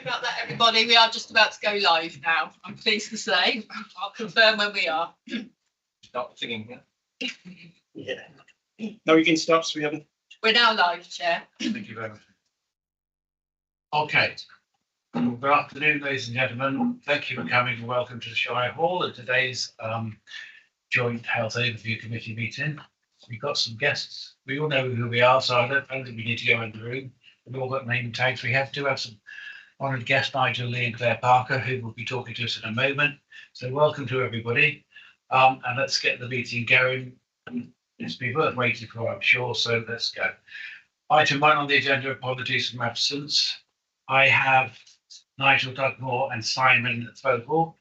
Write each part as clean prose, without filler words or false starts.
about that, everybody. We are just about to go live now. I'm pleased to say. I'll confirm when we are. Start singing. Yeah. No, you can start. So we haven't. We're now live, Chair. Thank you very much. Okay. Good afternoon, ladies and gentlemen. Thank you for coming and welcome to the Shirehall at today's joint health overview committee meeting. We've got some guests. We all know who we are, so I don't think we need to go in the room. We've all got name tags. We do have some honoured guests, Nigel Lee and Claire Parker, who will be talking to us in a moment. So welcome to everybody. And let's get the meeting going. It's been worth waiting for, I'm sure, so let's go. Item 1 on the agenda, apologies from absence. I have Nigel Dugmore and Simon Fogle.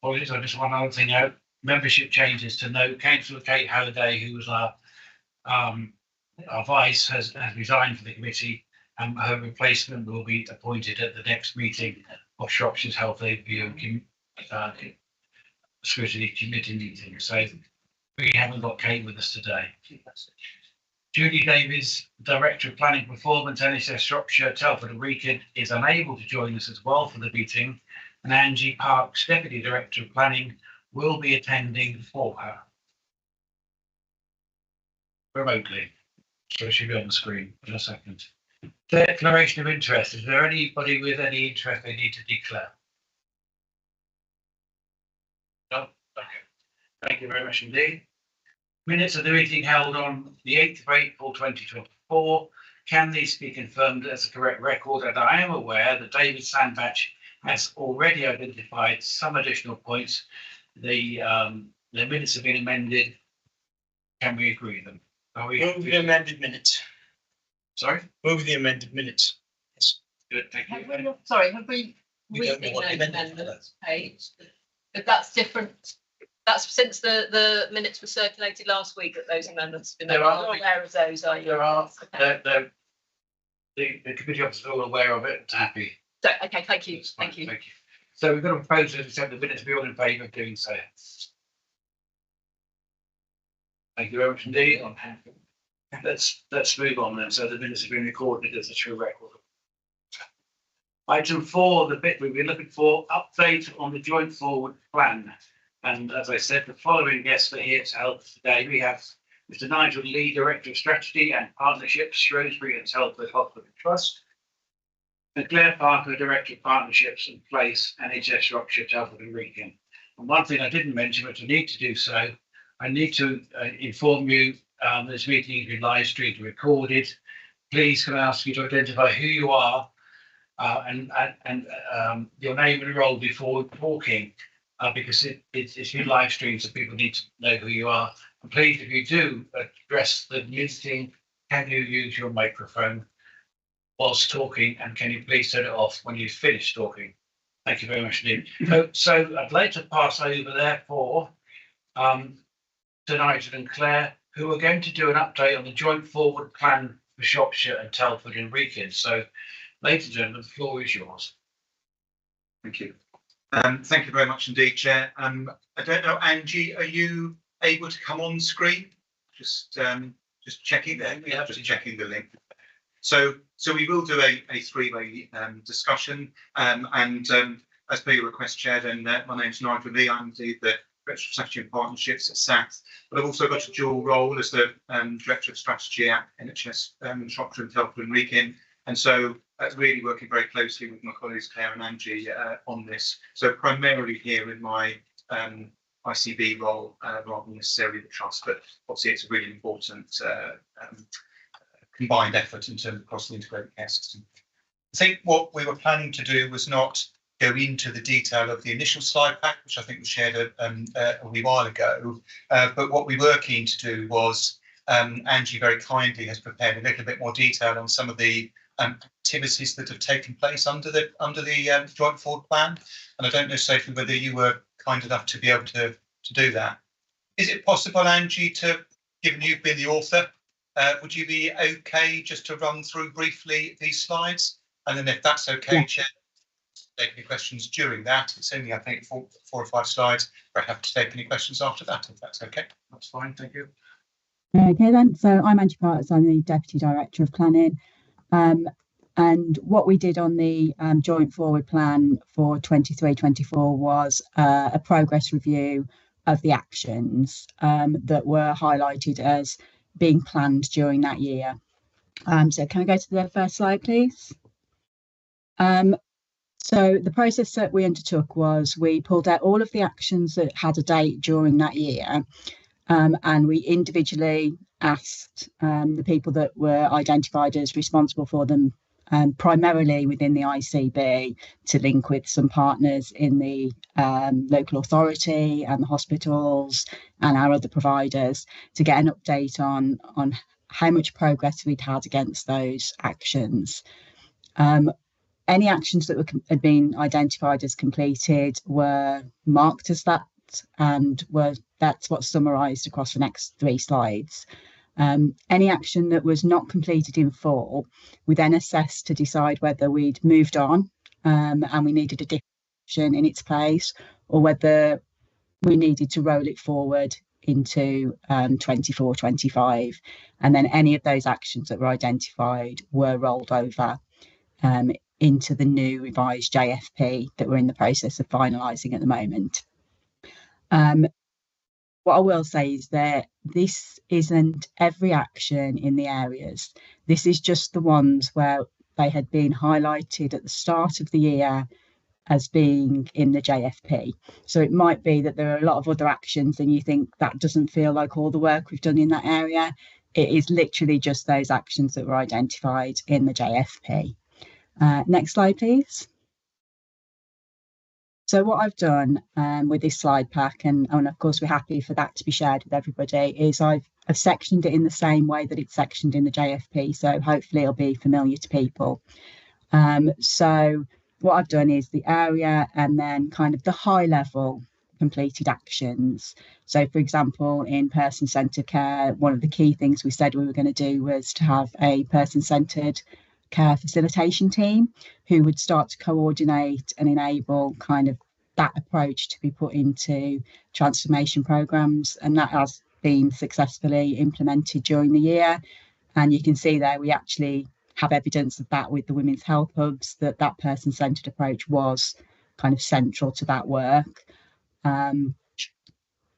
Apologies, I just want another thing out. Membership changes to note. Councillor Kate Halliday, who was our vice, has resigned from the committee, and her replacement will be appointed at the next meeting of Shropshire's Health Overview Scrutiny Committee meeting. So we haven't got Kate with us today. Julie Davies, Director of Planning Performance, NHS Shropshire, Telford and Wrekin, is unable to join us as well for the meeting, and Angie Parks, Deputy Director of Planning, will be attending for her remotely. So she'll be on the screen in a second. Declaration of interest. Is there anybody with any interest they need to declare? No? Okay. Thank you very much indeed. Minutes of the meeting held on the 8th of April 2024. Can these be confirmed as a correct record? And I am aware that David Sandbach has already identified some additional points. The minutes have been amended. Can we agree them? Are we? Move the amended minutes. Sorry? Move the amended minutes. Yes. Good, thank you. Have we written those amendments page? If that's different. That's since the minutes were circulated last week that those amendments have been made. You're aware of those, are you? There are. Okay. The committee officers are all aware of it. Happy. So, okay, thank you. Thank you. Thank you. So we've got a proposal to accept the minutes. Be all in favour of doing so. Thank you very much indeed. Let's move on then. So the minutes have been recorded as a true record. Item 4, the bit we've been looking for, update on the joint forward plan. And as I said, the following guests are here to help today. We have Mr. Nigel Lee, Director of Strategy and Partnerships, Shrewsbury and Telford Hospital Trust. And Claire Parker, Director of Partnerships and Place, NHS Shropshire, Telford and Wrekin. And one thing I didn't mention, but I need to do so, I need to inform you this meeting has been live streamed and recorded. Please can I ask you to identify who you are and your name and role before talking, because it's been live streamed, so people need to know who you are. And please, if you do address the meeting, can you use your microphone whilst talking, and can you please turn it off when you've finished talking? Thank you very much indeed. So I'd like to pass over therefore to Nigel and Claire, who are going to do an update on the joint forward plan for Shropshire and Telford and Wrekin. So, ladies and gentlemen, the floor is yours. Thank you. Thank you very much indeed, Chair. I don't know, Angie, are you able to come on screen? Just checking there. Yeah, just checking the link. So we will do a three-way discussion. As per your request, Chair, then my name's Nigel Lee. I'm the Director of Strategy and Partnerships at SAT, but I've also got a dual role as the Director of Strategy at NHS Shropshire and Telford and Wrekin, and so really working very closely with my colleagues Claire and Angie on this. So primarily here in my ICB role rather than necessarily the trust, but obviously it's a really important combined effort in terms of across the integrated care system. I think what we were planning to do was not go into the detail of the initial slide pack, which I think was shared a wee while ago. But what we were keen to do was, Angie very kindly has prepared a little bit more detail on some of the activities that have taken place under the joint forward plan. And I don't know, Sophie, whether you were kind enough to be able to do that. Is it possible, Angie, given you've been the author, would you be okay just to run through briefly these slides? And then if that's okay, Chair, take any questions during that. It's only, I think, four or five slides. We're happy to take any questions after that, if that's okay. That's fine, thank you. Okay then, so I'm Angie Parks, I'm the Deputy Director of Planning. And what we did on the joint forward plan for 23-24 was a progress review of the actions that were highlighted as being planned during that year. So can I go to the first slide, please? So the process that we undertook was we pulled out all of the actions that had a date during that year, and we individually asked the people that were identified as responsible for them, primarily within the ICB, to link with some partners in the local authority and the hospitals and our other providers to get an update on how much progress we'd had against those actions. Any actions that had been identified as completed were marked as that, and that's what's summarised across the next 3 slides. Any action that was not completed in full, we then assessed to decide whether we'd moved on and we needed a different action in its place, or whether we needed to roll it forward into 24-25. And then any of those actions that were identified were rolled over into the new revised JFP that we're in the process of finalising at the moment. What I will say is that this isn't every action in the areas. This is just the ones where they had been highlighted at the start of the year as being in the JFP. So it might be that there are a lot of other actions and you think that doesn't feel like all the work we've done in that area. It is literally just those actions that were identified in the JFP. Next slide, please. So what I've done with this slide pack, and of course we're happy for that to be shared with everybody, is I've sectioned it in the same way that it's sectioned in the JFP, so hopefully it'll be familiar to people. So what I've done is the area and then kind of the high level completed actions. So for example, in person-centred care, one of the key things we said we were going to do was to have a person-centred care facilitation team who would start to coordinate and enable kind of that approach to be put into transformation programs, and that has been successfully implemented during the year. And you can see there we actually have evidence of that with the women's health hubs, that person-centred approach was kind of central to that work. For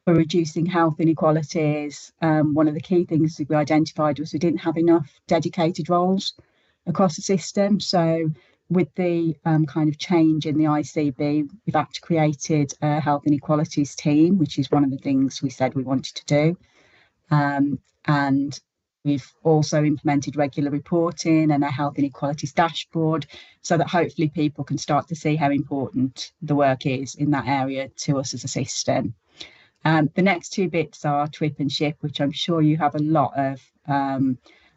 reducing health inequalities, one of the key things that we identified was we didn't have enough dedicated roles across the system. So with the kind of change in the ICB, we've actually created a health inequalities team, which is one of the things we said we wanted to do. And we've also implemented regular reporting and a health inequalities dashboard so that hopefully people can start to see how important the work is in that area to us as a system. The next 2 bits are TWIP and SHIP, which I'm sure you have a lot of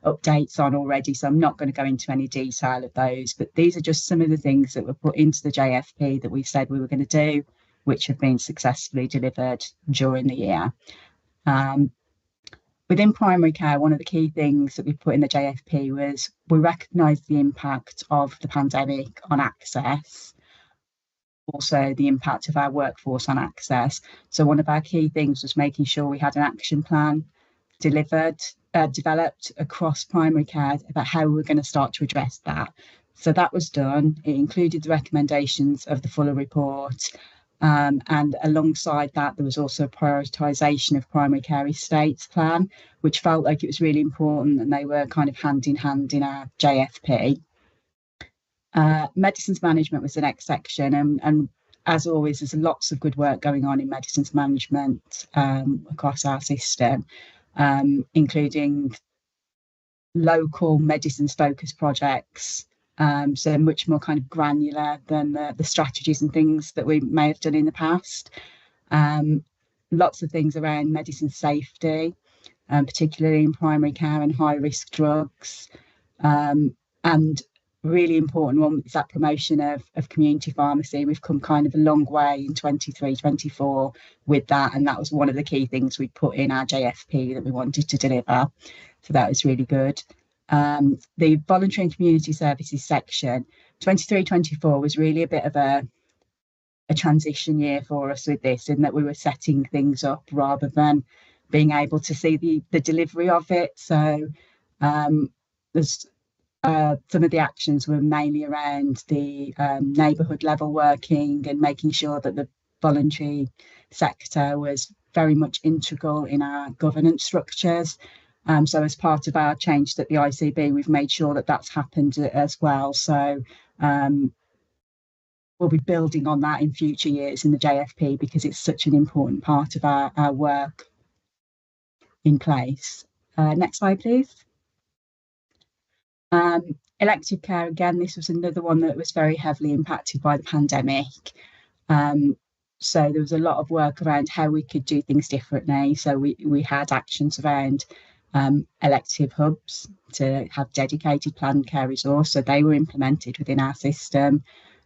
updates on already, so I'm not going to go into any detail of those, but these are just some of the things that were put into the JFP that we said we were going to do, which have been successfully delivered during the year. Within primary care, one of the key things that we put in the JFP was we recognised the impact of the pandemic on access, also the impact of our workforce on access. So one of our key things was making sure we had an action plan developed across primary care about how we were going to start to address that. So that was done. It included the recommendations of the Fuller report, and alongside that there was also a prioritisation of primary care estates plan, which felt like it was really important, and they were kind of hand in hand in our JFP. Medicines management was the next section, and as always there's lots of good work going on in medicines management across our system, including local medicines focused projects, so much more kind of granular than the strategies and things that we may have done in the past. Lots of things around medicine safety, particularly in primary care and high risk drugs, and really important one is that promotion of community pharmacy. We've come kind of a long way in 23-24 with that, and that was one of the key things we put in our JFP that we wanted to deliver, so that was really good. The voluntary and community services section, 23-24 was really a bit of a transition year for us with this, in that we were setting things up rather than being able to see the delivery of it. So there's some of the actions were mainly around the neighbourhood level working and making sure that the voluntary sector was very much integral in our governance structures. So as part of our change at the ICB, we've made sure that that's happened as well. So we'll be building on that in future years in the JFP because it's such an important part of our work in place. Next slide, please. Elective care, again, this was another one that was very heavily impacted by the pandemic. So there was a lot of work around how we could do things differently. So we had actions around elective hubs to have dedicated planned care resource. So they were implemented within our system.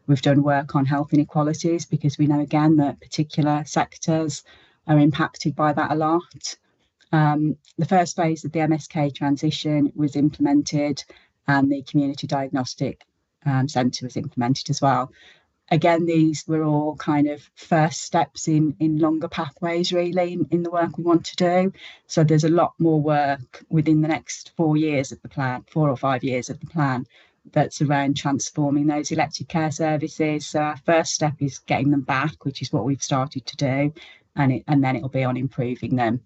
We've done work on health inequalities because we know again that particular sectors are impacted by that a lot. The first phase of the MSK transition was implemented and the community diagnostic centre was implemented as well. Again, these were all kind of first steps in longer pathways really in the work we want to do. So there's a lot more work within the next 4 years of the plan, 4 or 5 years of the plan, that's around transforming those elective care services. So our first step is getting them back, which is what we've started to do, and then it'll be on improving them.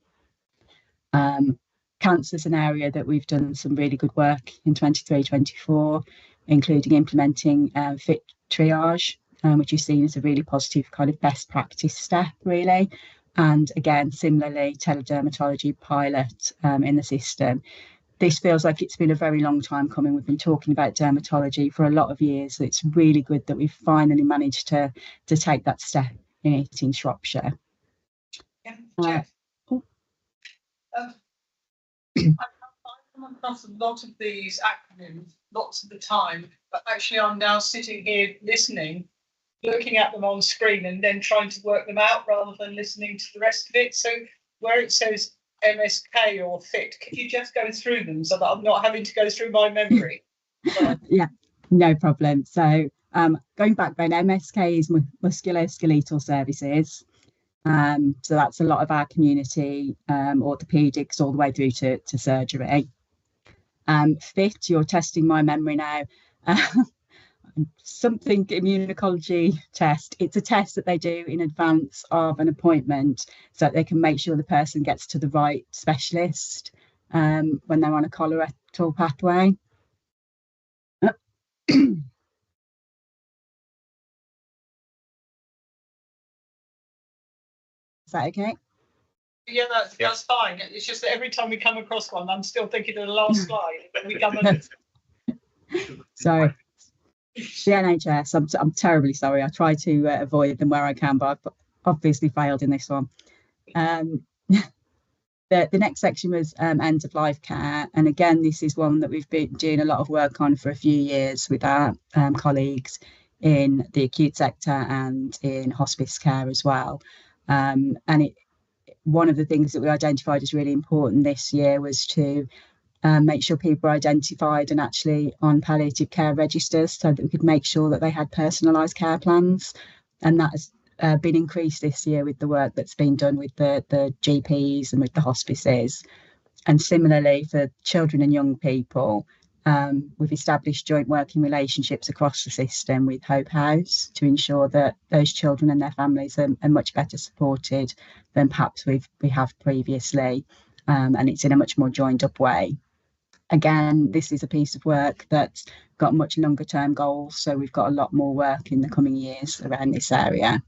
Cancer's an area that we've done some really good work in 23-24, including implementing fit triage, which is seen as a really positive kind of best practice step, really. And again, similarly, teledermatology pilot in the system. This feels like it's been a very long time coming. We've been talking about dermatology for a lot of years. So it's really good that we've finally managed to take that step in it in Shropshire. Yeah, I've come across a lot of these acronyms lots of the time, but actually I'm now sitting here listening, looking at them on screen and then trying to work them out rather than listening to the rest of it. So where it says MSK or FIT, could you just go through them so that I'm not having to go through my memory? Yeah, no problem. So going back then, MSK is musculoskeletal services. So that's a lot of our community, orthopaedics all the way through to surgery. FIT, you're testing my memory now. Something immunology test. It's a test that they do in advance of an appointment so that they can make sure the person gets to the right specialist when they're on a colorectal pathway. Is that okay? Yeah, that's fine. It's just that every time we come across one, I'm still thinking of the last slide. When we come on. So the NHS, I'm terribly sorry. I try to avoid them where I can, but I've obviously failed in this one. The next section was end of life care, and again, this is one that we've been doing a lot of work on for a few years with our colleagues in the acute sector and in hospice care as well. And one of the things that we identified as really important this year was to make sure people were identified and actually on palliative care registers so that we could make sure that they had personalised care plans. And that has been increased this year with the work that's been done with the GPs and with the hospices. And similarly for children and young people, we've established joint working relationships across the system with Hope House to ensure that those children and their families are much better supported than perhaps we have previously, and it's in a much more joined up way. Again, this is a piece of work that's got much longer term goals, so we've got a lot more work in the coming years around this area.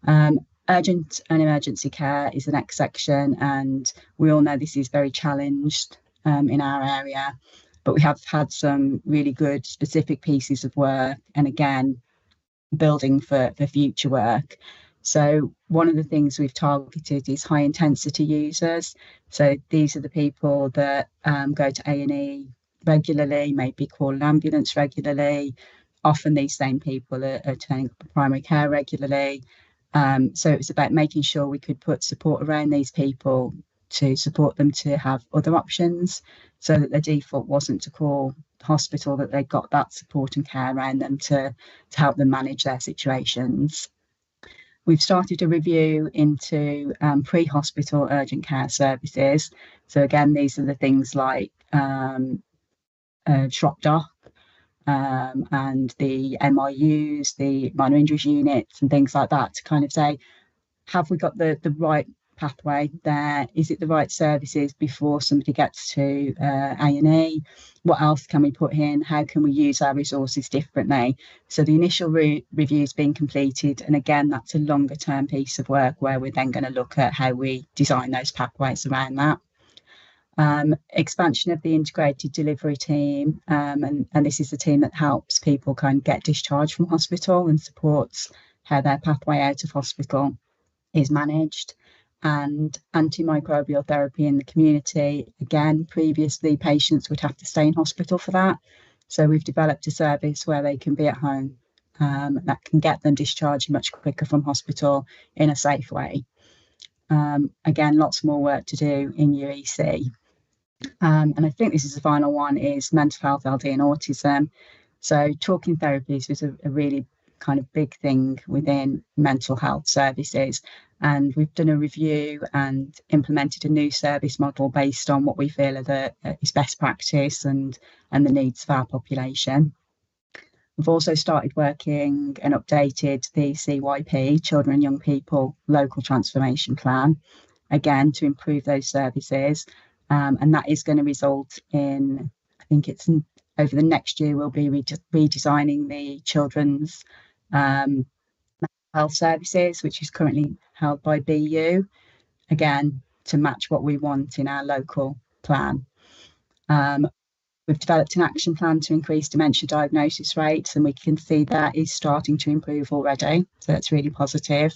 Urgent and emergency care is the next section, and we all know this is very challenged in our area, but we have had some really good specific pieces of work, and again, building for future work. So one of the things we've targeted is high intensity users. So these are the people that go to A&E regularly, maybe call an ambulance regularly. Often these same people are turning up at primary care regularly. So it was about making sure we could put support around these people to support them to have other options, so that the default wasn't to call the hospital, that they got that support and care around them to help them manage their situations. We've started a review into pre-hospital urgent care services. So again, these are the things like Shropshire, and the MIUs, the minor injuries units and things like that, to kind of say, have we got the right pathway there? Is it the right services before somebody gets to A&E? What else can we put in? How can we use our resources differently? So the initial review's been completed, and again, that's a longer term piece of work where we're then going to look at how we design those pathways around that. Expansion of the integrated delivery team, and this is the team that helps people kind of get discharged from hospital and supports how their pathway out of hospital is managed. And antimicrobial therapy in the community. Again, previously patients would have to stay in hospital for that. So we've developed a service where they can be at home, that can get them discharged much quicker from hospital in a safe way. Again, lots more work to do in UEC. And I think this is the final one, is mental health, LD and autism. So talking therapies was a really kind of big thing within mental health services. And we've done a review and implemented a new service model based on what we feel is best practice and the needs of our population. We've also started working and updated the CYP, Children and Young People Local Transformation Plan, again, to improve those services. And that is going to result in, I think it's over the next year, we'll be redesigning the children's health services, which is currently held by BU, again, to match what we want in our local plan. We've developed an action plan to increase dementia diagnosis rates, and we can see that is starting to improve already. So that's really positive.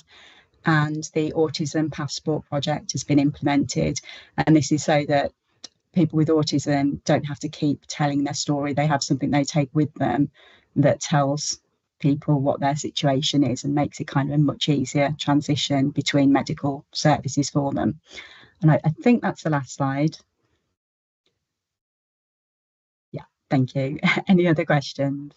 And the Autism Passport project has been implemented. And this is so that people with autism don't have to keep telling their story. They have something they take with them that tells people what their situation is and makes it kind of a much easier transition between medical services for them. And I think that's the last slide. Yeah, thank you. Any other questions?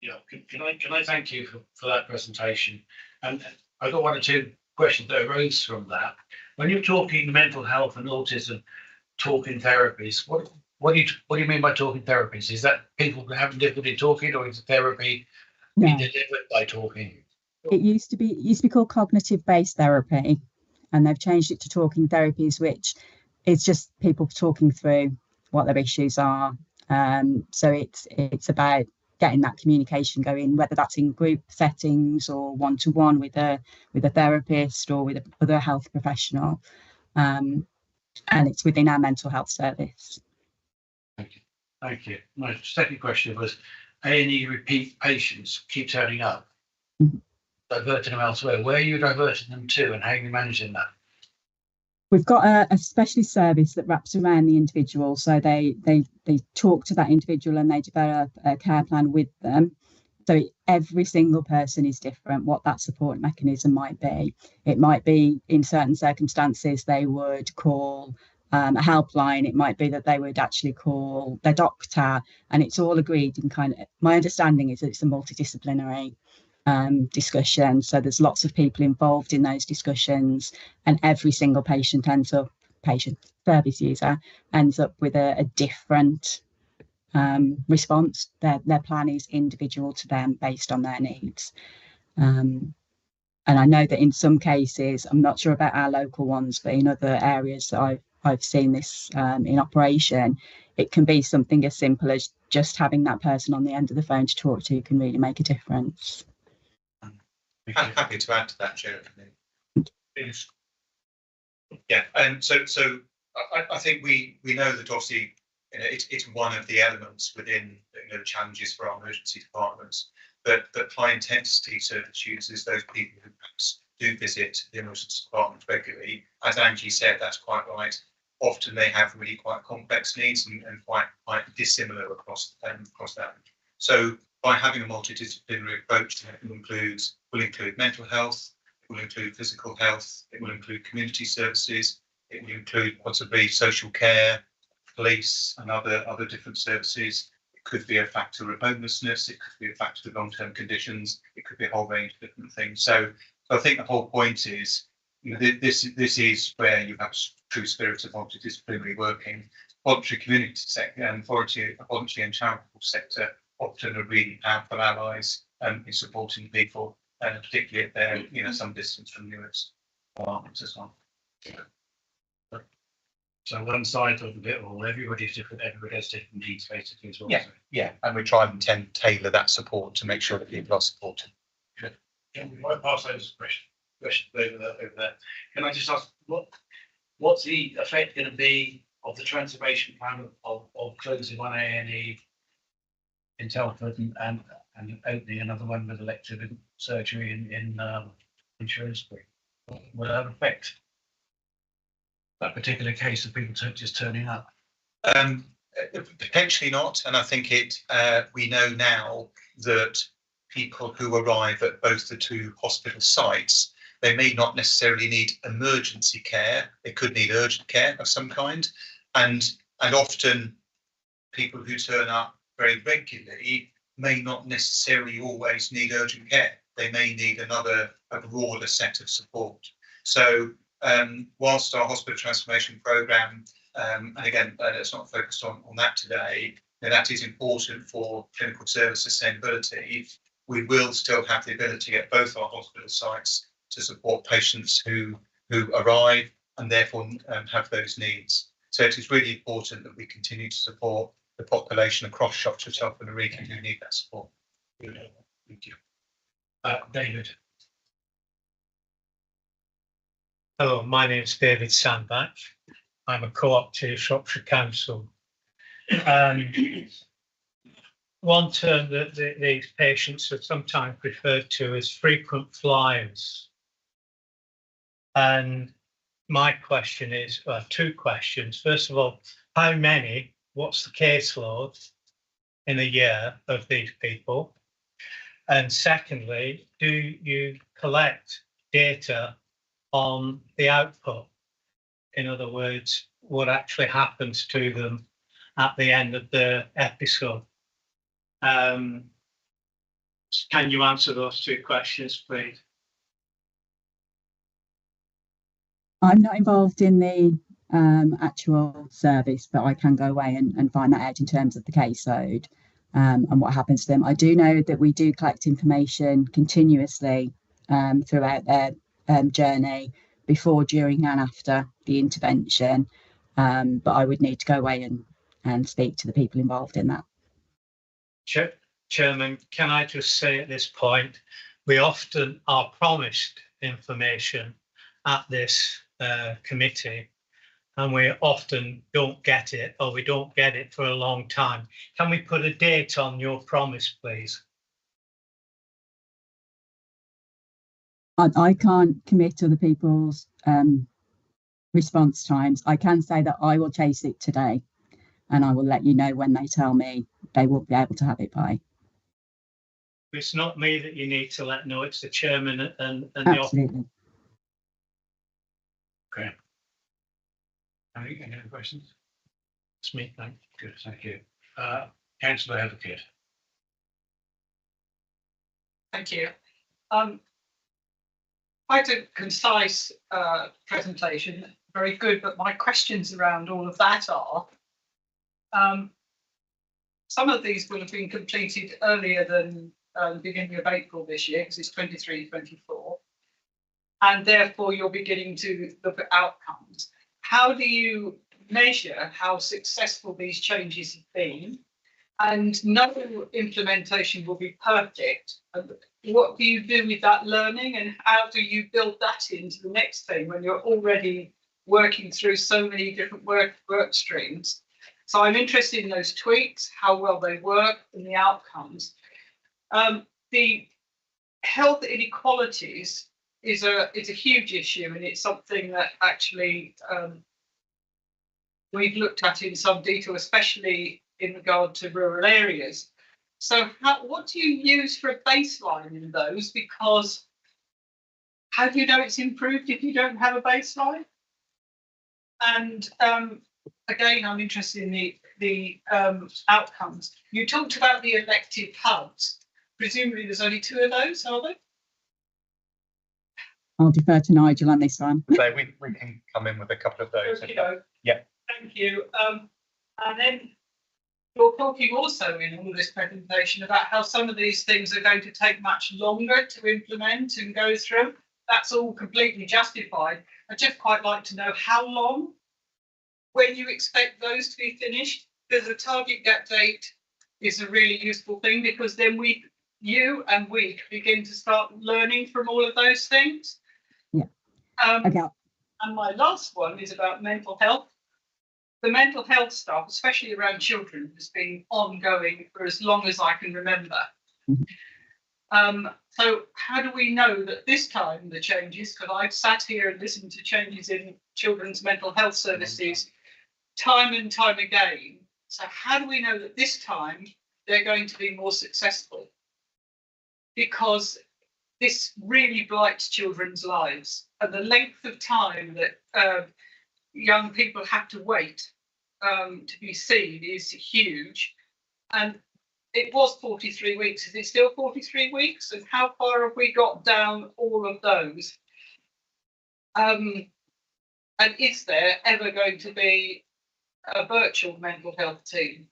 Yeah, can I thank you for that presentation? And I got one or two questions that arose from that. When you're talking mental health and autism, talking therapies, what do you mean by talking therapies? Is that people having difficulty talking, or is therapy being delivered by talking? It used to be called cognitive based therapy, and they've changed it to talking therapies, which is just people talking through what their issues are. So it's about getting that communication going, whether that's in group settings or one-to-one with a therapist or with other health professional, and it's within our mental health service. Thank you. My second question was, A&E repeat patients keep turning up, diverting them elsewhere. Where are you diverting them to, and how are you managing that? We've got a specialist service that wraps around the individual, so they talk to that individual and they develop a care plan with them. So every single person is different, what that support mechanism might be. It might be, in certain circumstances, they would call a helpline. It might be that they would actually call their doctor, and it's all agreed in kind of, my understanding is that it's a multidisciplinary discussion. So there's lots of people involved in those discussions, and every single service user ends up with a different response. Their plan is individual to them based on their needs. And I know that in some cases, I'm not sure about our local ones, but in other areas that I've seen this in operation, it can be something as simple as just having that person on the end of the phone to talk to can really make a difference. I'm happy to add to that, Jeremy. Yeah, and so I think we know that obviously, you know, it's one of the elements within, you know, the challenges for our emergency departments, but high intensity service users, those people who perhaps do visit the emergency department regularly, as Angie said, that's quite right. Often they have really quite complex needs and quite dissimilar across that. So by having a multidisciplinary approach, that will include mental health, it will include physical health, it will include community services, it will include possibly social care, police and other different services. It could be a factor of homelessness, it could be a factor of long-term conditions, it could be a whole range of different things. So I think the whole point is this is where you have true spirit of multidisciplinary working. Voluntary community sector and voluntary and charitable sector often are really powerful allies in supporting people, particularly if they're some distance from nearest apartments as well. So one side of it all, everybody's different, everybody has different needs basically as well. Yeah, yeah, and we try and tailor that support to make sure that people are supported. Can we might pass those questions over there? Can I just ask what's the effect going to be of the transformation plan of closing one A&E in Telford and opening another one with elective surgery in Shrewsbury? Will that affect that particular case of people just turning up? Potentially not, and I think we know now that people who arrive at both the two hospital sites, they may not necessarily need emergency care. They could need urgent care of some kind, and often people who turn up very regularly may not necessarily always need urgent care. They may need a broader set of support. So whilst our hospital transformation programme, and again, it's not focused on that today, that is important for clinical service sustainability, we will still have the ability at both our hospital sites to support patients who arrive and therefore have those needs. So it is really important that we continue to support the population across Shropshire, Telford and Wrekin who need that support. Thank you. David. Hello, my name is David Sandbach. I'm a co-op to Shropshire Council. One term that these patients are sometimes referred to as frequent flyers. And my question is, two questions. First of all, how many, what's the caseload in a year of these people? And secondly, do you collect data on the output? In other words, what actually happens to them at the end of the episode? Can you answer those two questions, please? I'm not involved in the actual service, but I can go away and find that out in terms of the caseload and what happens to them. I do know that we do collect information continuously throughout their journey, before, during and after the intervention, but I would need to go away and speak to the people involved in that. Chairman, can I just say at this point, we often are promised information at this committee, and we often don't get it, or we don't get it for a long time. Can we put a date on your promise, please? I can't commit to the people's response times. I can say that I will chase it today, and I will let you know when they tell me they will be able to have it by. It's not me that you need to let know, it's the chairman and Absolutely. Okay. Any other questions? It's me, thank you. Good, thank you. Councillor Advocate. Thank you. Quite a concise presentation, very good, but my questions around all of that are, some of these will have been completed earlier than the beginning of April this year, because it's 23-24, and therefore you're beginning to look at outcomes. How do you measure how successful these changes have been? And no implementation will be perfect. What do you do with that learning, and how do you build that into the next thing when you're already working through so many different work streams? So I'm interested in those tweaks, how well they work, and the outcomes. The health inequalities is a huge issue, and it's something that actually we've looked at in some detail, especially in regard to rural areas. So what do you use for a baseline in those? Because how do you know it's improved if you don't have a baseline? And again, I'm interested in the outcomes. You talked about the elective hubs. Presumably there's only 2 of those, are there? I'll defer to Nigel on this one. So we can come in with a couple of those. Yeah. Thank you. And then you're talking also in all this presentation about how some of these things are going to take much longer to implement and go through. That's all completely justified. I'd just quite like to know how long, when you expect those to be finished, because a target gap date is a really useful thing, because then you and we begin to start learning from all of those things. Yeah. Okay. And my last one is about mental health. The mental health stuff, especially around children, has been ongoing for as long as I can remember. Mm-hmm. So how do we know that this time the changes, because I've sat here and listened to changes in children's mental health services time and time again. So how do we know that this time they're going to be more successful? Because this really blights children's lives, and the length of time that young people have to wait to be seen is huge. And it was 43 weeks. Is it still 43 weeks? And how far have we got down all of those? And is there ever going to be a virtual mental health team?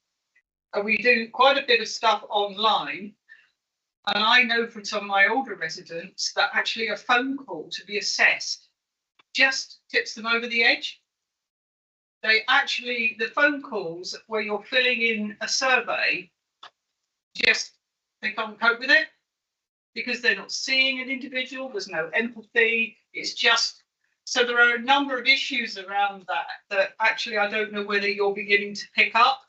And we do quite a bit of stuff online. And I know from some of my older residents that actually a phone call to be assessed just tips them over the edge. The phone calls where you're filling in a survey, they can't cope with it because they're not seeing an individual. There's no empathy. It's just, so there are a number of issues around that actually I don't know whether you're beginning to pick up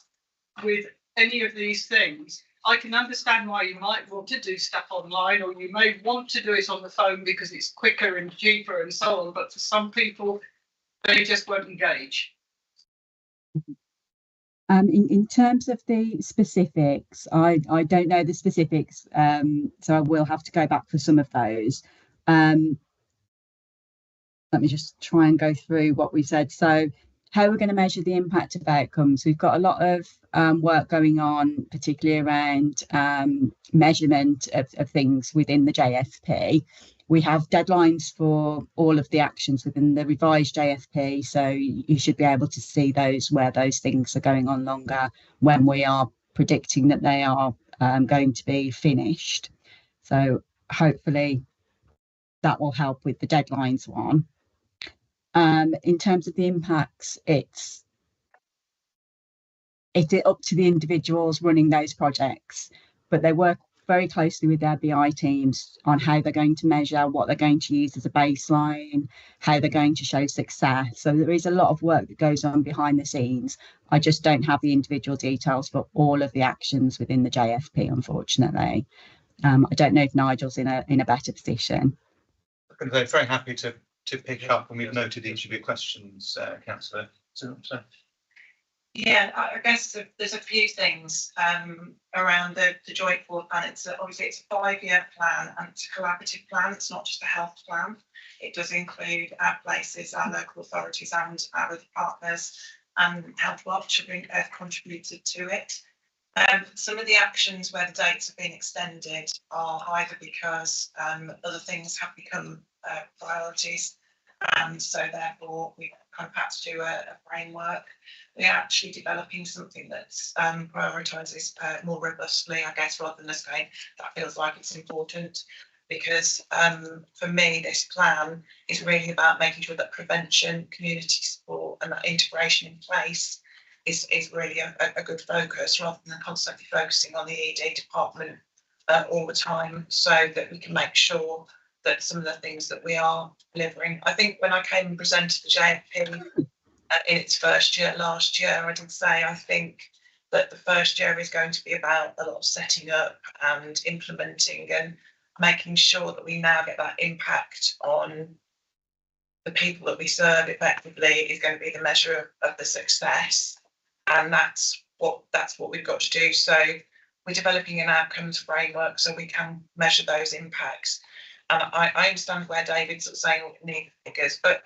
with any of these things. I can understand why you might want to do stuff online, or you may want to do it on the phone because it's quicker and cheaper and so on. But for some people, they just won't engage. In terms of the specifics, I don't know the specifics, so I will have to go back for some of those. Let me just try and go through what we said. So how we're going to measure the impact of outcomes. We've got a lot of work going on, particularly around measurement of things within the JFP. We have deadlines for all of the actions within the revised JFP, so you should be able to see those where those things are going on longer, when we are predicting that they are going to be finished. So hopefully that will help with the deadlines one. In terms of the impacts, it's up to the individuals running those projects, but they work very closely with their BI teams on how they're going to measure, what they're going to use as a baseline, how they're going to show success. So there is a lot of work that goes on behind the scenes. I just don't have the individual details for all of the actions within the JFP, unfortunately. I don't know if Nigel's in a better position. I'm very happy to pick up, and we've noted each of your questions, Councillor. So. Yeah, I guess there's a few things around the joint forward plan. Obviously it's a 5-year plan, and it's a collaborative plan. It's not just a health plan. It does include our places, our local authorities and our other partners, and Health Watch have contributed to it. Some of the actions where the dates have been extended are either because other things have become priorities, and so therefore we kind of had to do a framework. We're actually developing something that's prioritises more robustly, I guess, rather than us going, that feels like it's important, because for me, this plan is really about making sure that prevention, community support and that integration in place is really a good focus, rather than constantly focusing on the ED department all the time, so that we can make sure that some of the things that we are delivering. I think when I came and presented the JFP in its first year last year, I did say I think that the first year is going to be about a lot of setting up and implementing and making sure that we now get that impact on the people that we serve effectively is going to be the measure of the success. And that's what we've got to do. So we're developing an outcomes framework so we can measure those impacts. And I understand where David's saying we need figures, but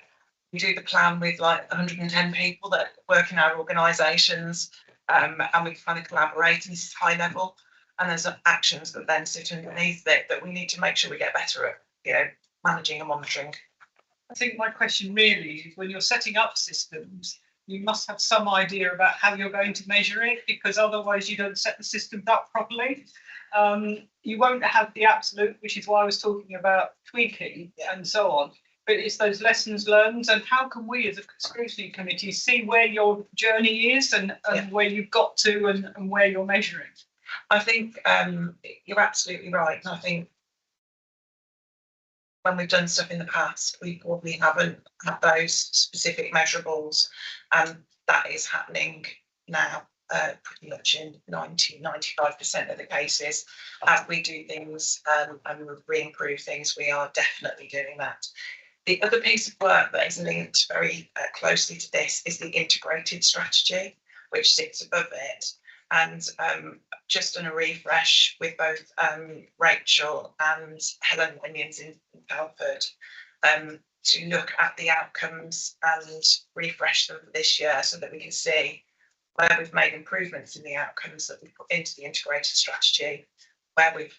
we do the plan with like 110 people that work in our organisations, and we kind of collaborate, and this is high level, and there's actions that then sit underneath it that we need to make sure we get better at, managing and monitoring. I think my question really is, when you're setting up systems, you must have some idea about how you're going to measure it, because otherwise you don't set the systems up properly. You won't have the absolute, which is why I was talking about tweaking and so on. But it's those lessons learned, and how can we as a scrutiny committee see where your journey is and where you've got to and where you're measuring? I think you're absolutely right. And I think when we've done stuff in the past, we probably haven't had those specific measurables, and that is happening now pretty much in 95% of the cases. As we do things and we improve things, we are definitely doing that. The other piece of work that is linked very closely to this is the integrated strategy, which sits above it. And just on a refresh with both Rachel and Helen Onions in Telford to look at the outcomes and refresh them for this year, so that we can see where we've made improvements in the outcomes that we put into the integrated strategy, where we've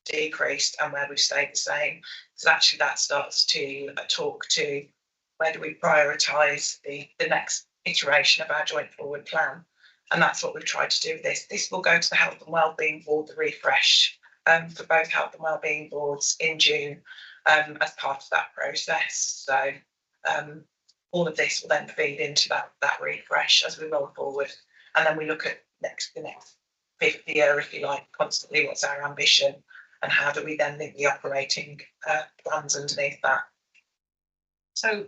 decreased and where we've stayed the same. So actually that starts to talk to where do we prioritise the next iteration of our joint forward plan. And that's what we've tried to do with this. This will go to the Health and Wellbeing Board, the refresh for both Health and Wellbeing Boards in June as part of that process. So all of this will then feed into that refresh as we roll forward. And then we look at the next fifth year, if you like, constantly what's our ambition and how do we then link the operating plans underneath that. So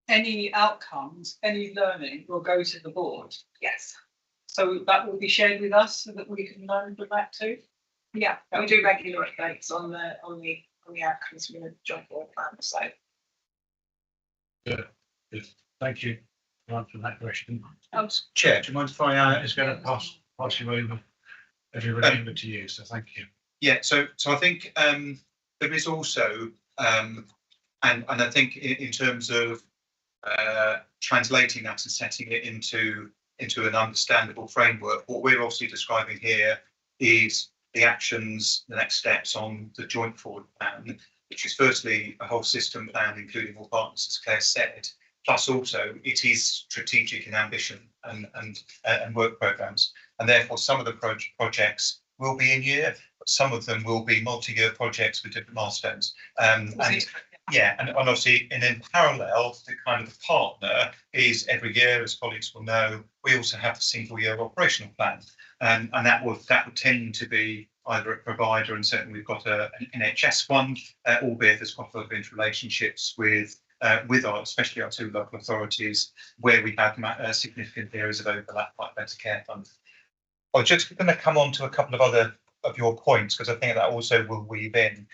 any outcomes, any learning will go to the board. Yes. So that will be shared with us so that we can learn from that too. Yeah, we do regular updates on the outcomes from the joint board plan. So Good. Thank you for answering that question. Chair, do you mind if I It's going to pass you over as you remember to you. So thank you. Yeah, so I think there is also, and I think in terms of translating that and setting it into an understandable framework, what we're obviously describing here is the actions, the next steps on the joint forward plan, which is firstly a whole system plan, including all partners, as Claire said, plus also it is strategic in ambition and work programmes. And therefore some of the projects will be in year, but some of them will be multi-year projects with different milestones. Yeah, and obviously, and in parallel, the kind of partner is every year, as colleagues will know, we also have the single year operational plan. And that would tend to be either a provider, and certainly we've got an NHS one, albeit there's quite a lot of interrelationships with our, especially our two local authorities, where we have significant areas of overlap, like Better Care Fund. I'm just going to come on to a couple of other of your points, because I think that also will weave in.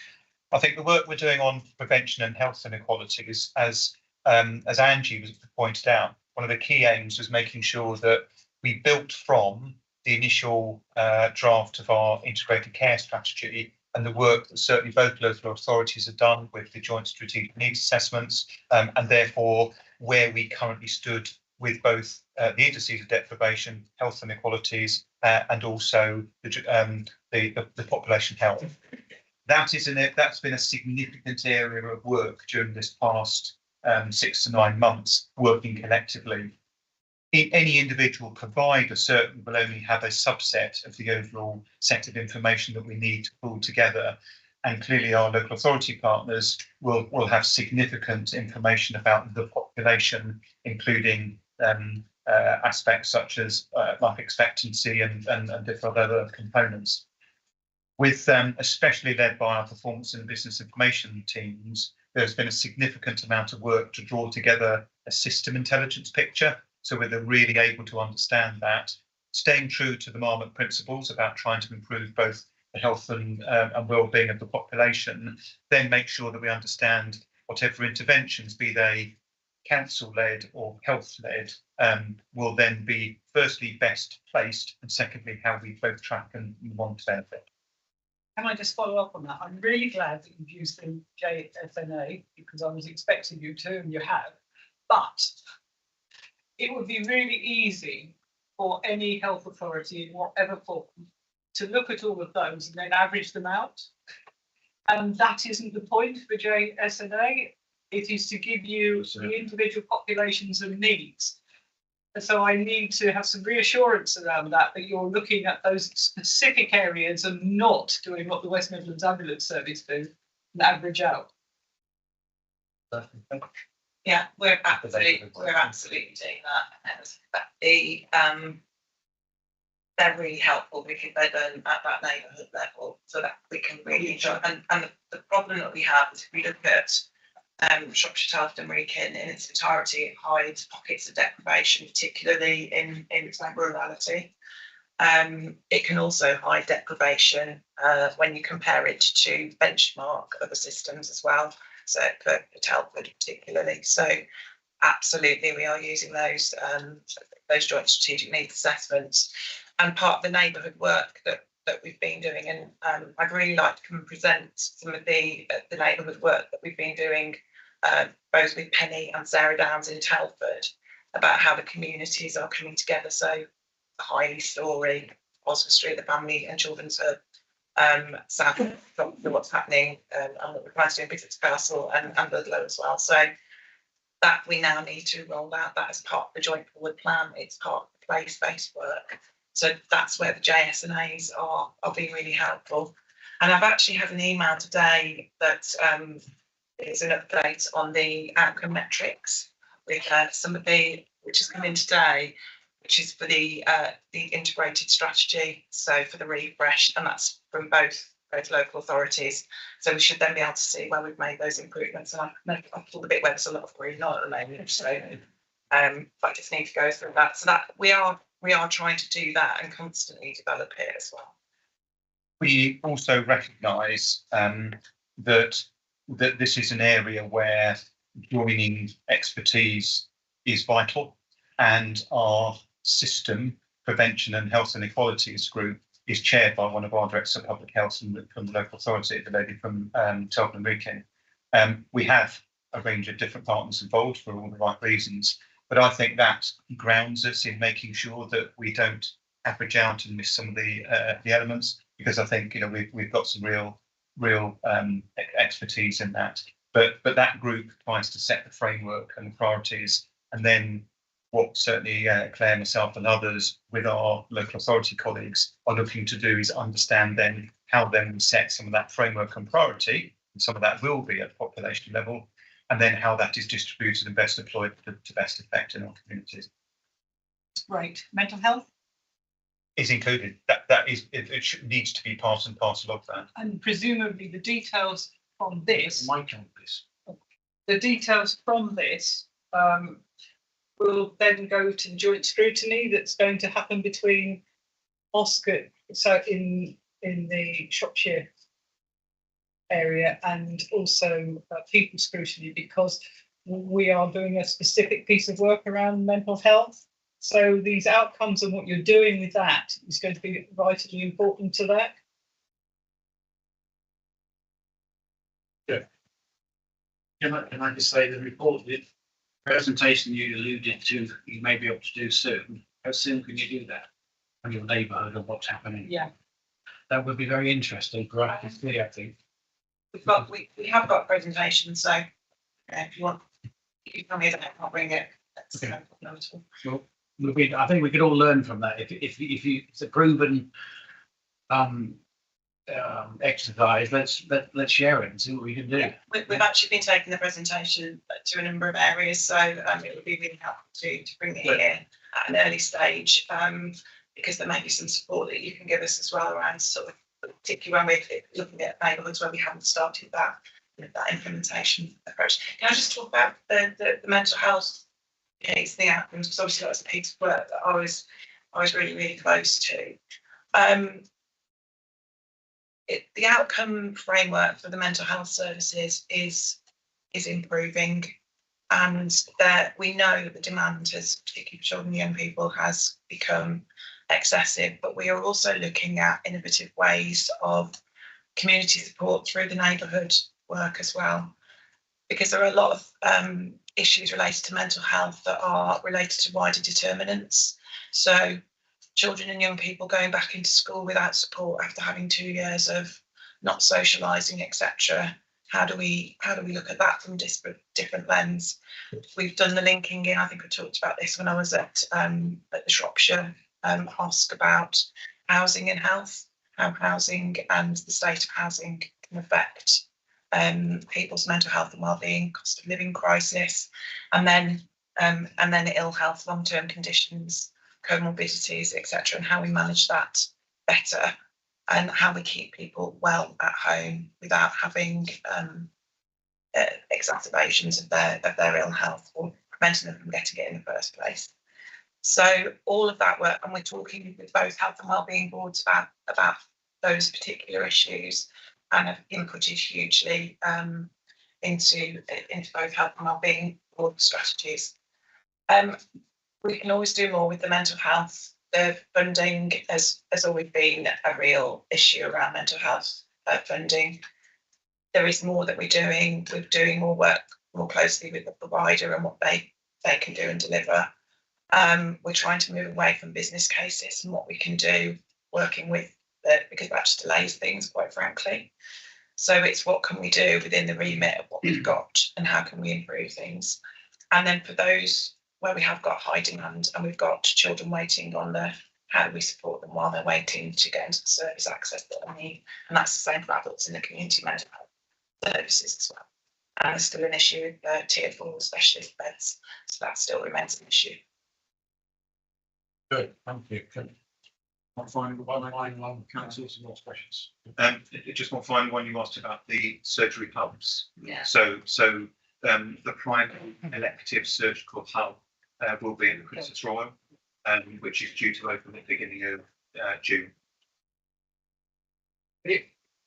I think the work we're doing on prevention and health inequalities, as Angie was pointed out, one of the key aims was making sure that we built from the initial draft of our integrated care strategy and the work that certainly both local authorities have done with the joint strategic needs assessments, and therefore where we currently stood with both the indices of deprivation, health inequalities, and also the population health. That's been a significant area of work during this past 6 to 9 months, working collectively. Any individual provider certainly will only have a subset of the overall set of information that we need to pull together. And clearly our local authority partners will have significant information about the population, including aspects such as life expectancy and different other components. With especially led by our performance and business information teams, there's been a significant amount of work to draw together a system intelligence picture. So we're really able to understand that, staying true to the Marmot principles about trying to improve both the health and well-being of the population, then make sure that we understand whatever interventions, be they council-led or health-led, will then be firstly best placed, and secondly how we both track and want to benefit. Can I just follow up on that? I'm really glad that you've used the JFNA, because I was expecting you to, and you have. But it would be really easy for any health authority in whatever form to look at all of those and then average them out. And that isn't the point for JSNA. It is to give you the individual populations and needs. And so I need to have some reassurance around that you're looking at those specific areas and not doing what the West Midlands Ambulance Service do and average out. Yeah, we're absolutely doing that. They're really helpful because they're done at that neighbourhood level, so that we can really enjoy. And the problem that we have is if we look at Shropshire, Telford and Wrekin in its entirety, it hides pockets of deprivation, particularly in rurality. It can also hide deprivation when you compare it to benchmark other systems as well. So for Telford particularly. So absolutely, we are using those joint strategic needs assessments, and part of the neighbourhood work that we've been doing. And I'd really like to come and present some of the neighbourhood work that we've been doing, both with Penny and Sarah Downs in Telford, about how the communities are coming together. So Highley Story, Oscar Street, the Family and Children's Hub, South, what's happening, and what we're planning to do in Bishops Castle and Ludlow as well. So that we now need to roll out that as part of the joint forward plan. It's part of the place-based work. So that's where the JSNAs are being really helpful. And I've actually had an email today that is an update on the outcome metrics with some of which has come in today, which is for the integrated strategy. So for the refresh, and that's from both local authorities. So we should then be able to see where we've made those improvements. And I've pulled a bit where there's a lot of green light at the moment. So I just need to go through that. So that we are trying to do that and constantly develop it as well. We also recognise that this is an area where joining expertise is vital, and our system prevention and health inequalities group is chaired by one of our directors of public health from the local authority, the lady from Telford and Wrekin. We have a range of different partners involved for all the right reasons, but I think that grounds us in making sure that we don't average out and miss some of the elements, because I think we've got some real expertise in that. But that group tries to set the framework and the priorities, and then what certainly Claire, myself and others with our local authority colleagues are looking to do is understand then how then we set some of that framework and priority, and some of that will be at population level, and then how that is distributed and best deployed to best effect in our communities. Right. Mental health is included. Needs to be part and parcel of that. And presumably the details from this, My campus. the details from this will then go to the joint scrutiny that's going to happen between Oscar, so in the Shropshire area, and also people scrutiny, because we are doing a specific piece of work around mental health. So these outcomes and what you're doing with that is going to be vitally important to that. Yeah. Can I just say the report, the presentation you alluded to, you may be able to do soon. How soon can you do that? On your neighbourhood and what's happening? Yeah. That would be very interesting for us to see, I think. We have got a presentation, so if you want, you can come here, I can't bring it. That's Okay. no problem at all. Well, I think we could all learn from that. If it's a proven exercise, let's share it and see what we can do. Yeah, we've actually been taking the presentation to a number of areas, so it would be really helpful to bring it here at an early stage, because there may be some support that you can give us as well around sort of, particularly when we're looking at neighbourhoods where we haven't started that implementation approach. Can I just talk about the mental health piece, the outcomes, because obviously that's a piece of work that I was really, really close to. The outcome framework for the mental health services is improving, and that we know that the demand has, particularly for children and young people, has become excessive, but we are also looking at innovative ways of community support through the neighbourhood work as well, because there are a lot of issues related to mental health that are related to wider determinants. So children and young people going back into school without support after having 2 years of not socialising, etc. How do we look at that from different lens? We've done the linking in. I think I talked about this when I was at the Shropshire HOSC about housing and health, how housing and the state of housing can affect people's mental health and wellbeing, cost of living crisis, and then ill health, long-term conditions, comorbidities, etc., and how we manage that better, and how we keep people well at home without having exacerbations of their ill health, or preventing them from getting it in the first place. So all of that work, and we're talking with both health and wellbeing boards about those particular issues, and have inputted hugely into both health and wellbeing board strategies. We can always do more with the mental health. The funding has always been a real issue around mental health funding. There is more that we're doing. We're doing more work more closely with the provider and what they can do and deliver. We're trying to move away from business cases and what we can do, working with because that just delays things, quite frankly. So it's what can we do within the remit of what we've got, and how can we improve things. And then for those where we have got high demand and we've got children waiting on how do we support them while they're waiting to get into the service access that they need. And that's the same for adults in the community mental health services as well. And there's still an issue with tier 4 specialist beds, so that still remains an issue. Good, thank you. One final one, councillors and more questions. Just one final one. You asked about the surgery hubs. Yeah. So the private elective surgical hub will be in the Princess Royal, which is due to open at the beginning of June.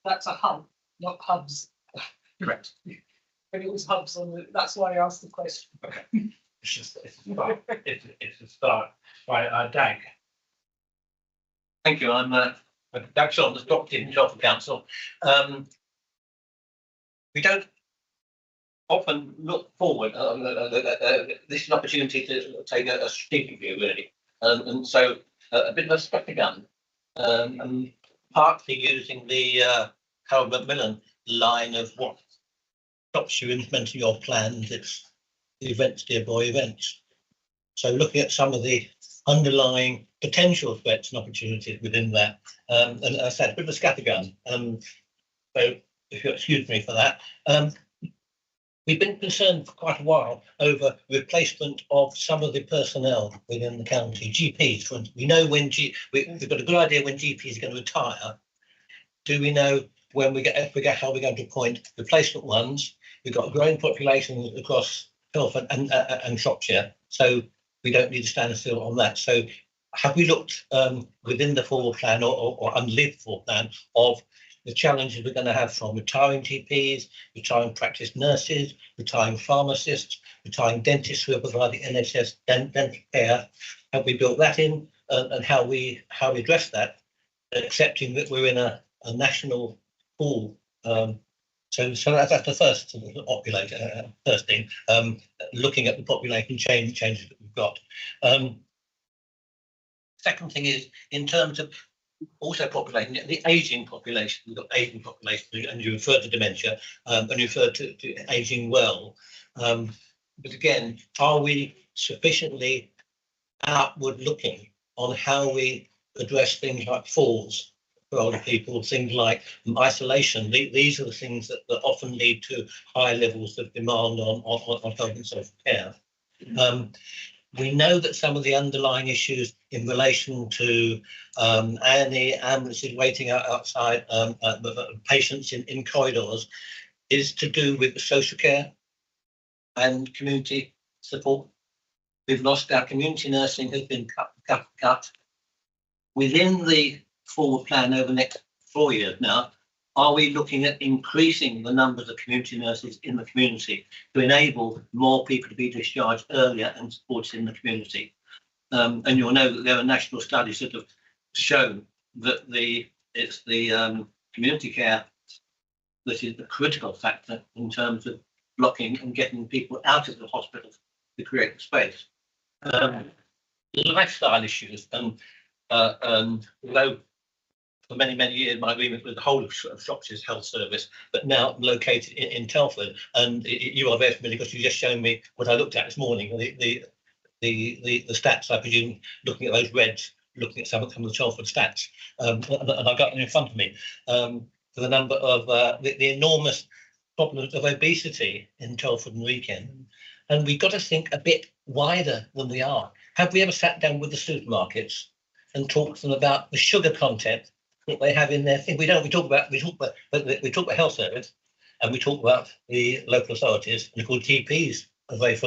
That's a hub, not hubs. Correct. But it was hubs that's why I asked the question. Okay. It's a start. Right, Dag. Thank you. I'm Doug Saunders, Stockton Shropshire Council. We don't often look forward. This is an opportunity to take a strategic view, really, and so a bit of a scattergun, and partly using the Harold Macmillan line of what stops you implementing your plans. It's the events, dear boy, events. So looking at some of the underlying potential threats and opportunities within that, and as I said, a bit of a scattergun. So if you'll excuse me for that. We've been concerned for quite a while over replacement of some of the personnel within the county. GPs, for instance, we know when we've got a good idea when GPs are going to retire. Do we know when how we're going to appoint replacement ones? We've got a growing population across Telford and Shropshire, so we don't need to stand still on that. So have we looked within the forward plan or unlived forward plan of the challenges we're going to have from retiring GPs, retiring practice nurses, retiring pharmacists, retiring dentists who are providing NHS dental care? Have we built that in, and how we address that, accepting that we're in a national pool? So that's the first first thing. Looking at the population changes that we've got. Second thing is in terms of also population, the ageing population. We've got ageing population, and you referred to dementia, and you referred to ageing well. But again, are we sufficiently outward looking on how we address things like falls for older people, things like isolation? These are the things that often lead to high levels of demand on health and social care. We know that some of the underlying issues in relation to ambulances waiting outside, patients in corridors, is to do with social care and community support. We've lost our community nursing, has been cut. Within the forward plan over the next 4 years now, are we looking at increasing the numbers of community nurses in the community to enable more people to be discharged earlier and supported in the community? And you'll know that there are national studies that have shown that it's the community care that is the critical factor in terms of blocking and getting people out of the hospital to create the space. Lifestyle issues, and although for many, many years, my agreement with the whole of Shropshire's health service, but now located in Telford. And you are very familiar because you just shown me what I looked at this morning, the stats, I presume, looking at those reds, looking at some of the Telford stats. And I've got them in front of me, for the number of, the enormous problems of obesity in Telford and Weekend. And we've got to think a bit wider than we are. Have we ever sat down with the supermarkets and talked to them about the sugar content that they have in their thing? We don't. We talk about health service, and we talk about the local authorities, and of course GPs are very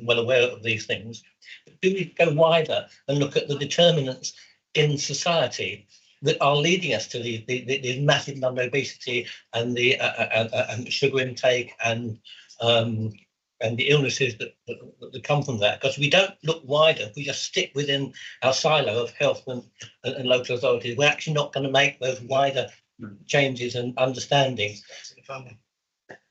well aware of these things. But do we go wider and look at the determinants in society that are leading us to these massive number of obesity and the and sugar intake and the illnesses that come from that? Because we don't look wider, if we just stick within our silo of health and local authorities, we're actually not going to make those wider changes and understanding.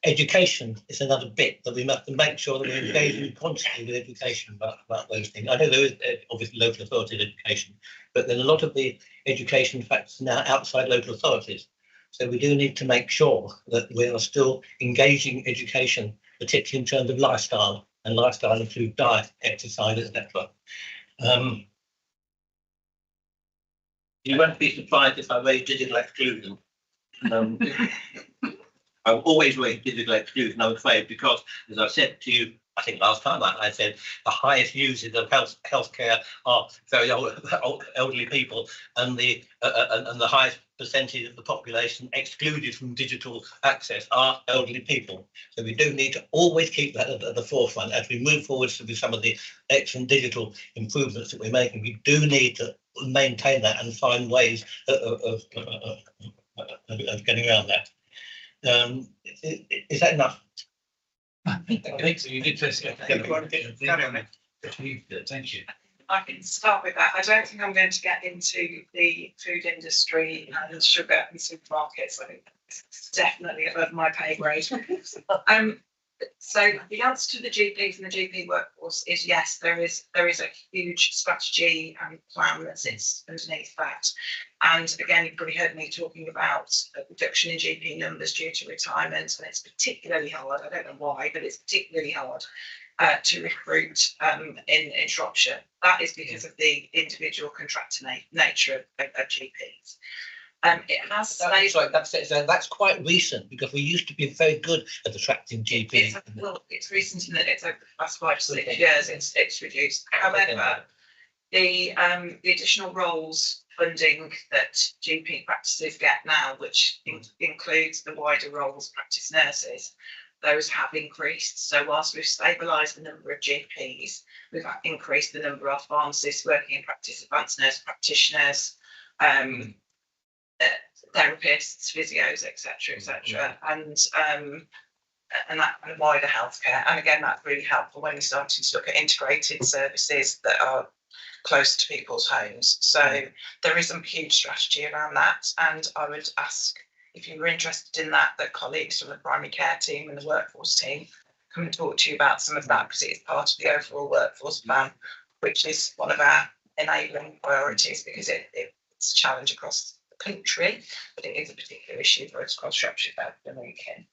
Education is another bit that we must make sure that we're engaging constantly with education about those things. I know there is obviously local authority education, but there's a lot of the education factors now outside local authorities. So we do need to make sure that we are still engaging education, particularly in terms of lifestyle, and lifestyle include diet, exercise, etc. You won't be surprised if I raise digital exclusion. I've always raised digital exclusion, I'm afraid, because, as I said to you, I think last time I said the highest users of healthcare are very old elderly people, and the highest percentage of the population excluded from digital access are elderly people. So we do need to always keep that at the forefront as we move forward with some of the excellent digital improvements that we're making. We do need to maintain that and find ways of getting around that. Is that enough? I think so. You did say so. Thank you. I can start with that. I don't think I'm going to get into the food industry and sugar and supermarkets. I think it's definitely above my pay grade. So the answer to the GPs and the GP workforce is yes, there is a huge strategy and plan that sits underneath that. And again, you've probably heard me talking about a reduction in GP numbers due to retirement, and it's particularly hard. I don't know why, but it's particularly hard to recruit in Shropshire. That is because of the individual contractor nature of GPs. It has that's quite recent, because we used to be very good at attracting GPs. It's recent in that it's over the past 5 to 6 years. It's reduced. However, the additional roles funding that GP practices get now, which includes the wider roles, practice nurses, those have increased. So whilst we've stabilised the number of GPs, we've increased the number of pharmacists working in practice, advanced nurse practitioners, therapists, physios, etc., and that kind of wider healthcare. And again, that's really helpful when you're starting to look at integrated services that are close to people's homes. So there is a huge strategy around that, and I would ask, if you were interested in that colleagues from the primary care team and the workforce team come and talk to you about some of that, because it is part of the overall workforce plan, which is one of our enabling priorities, because it's a challenge across country, but it is a particular issue for us across Shropshire and Weekend.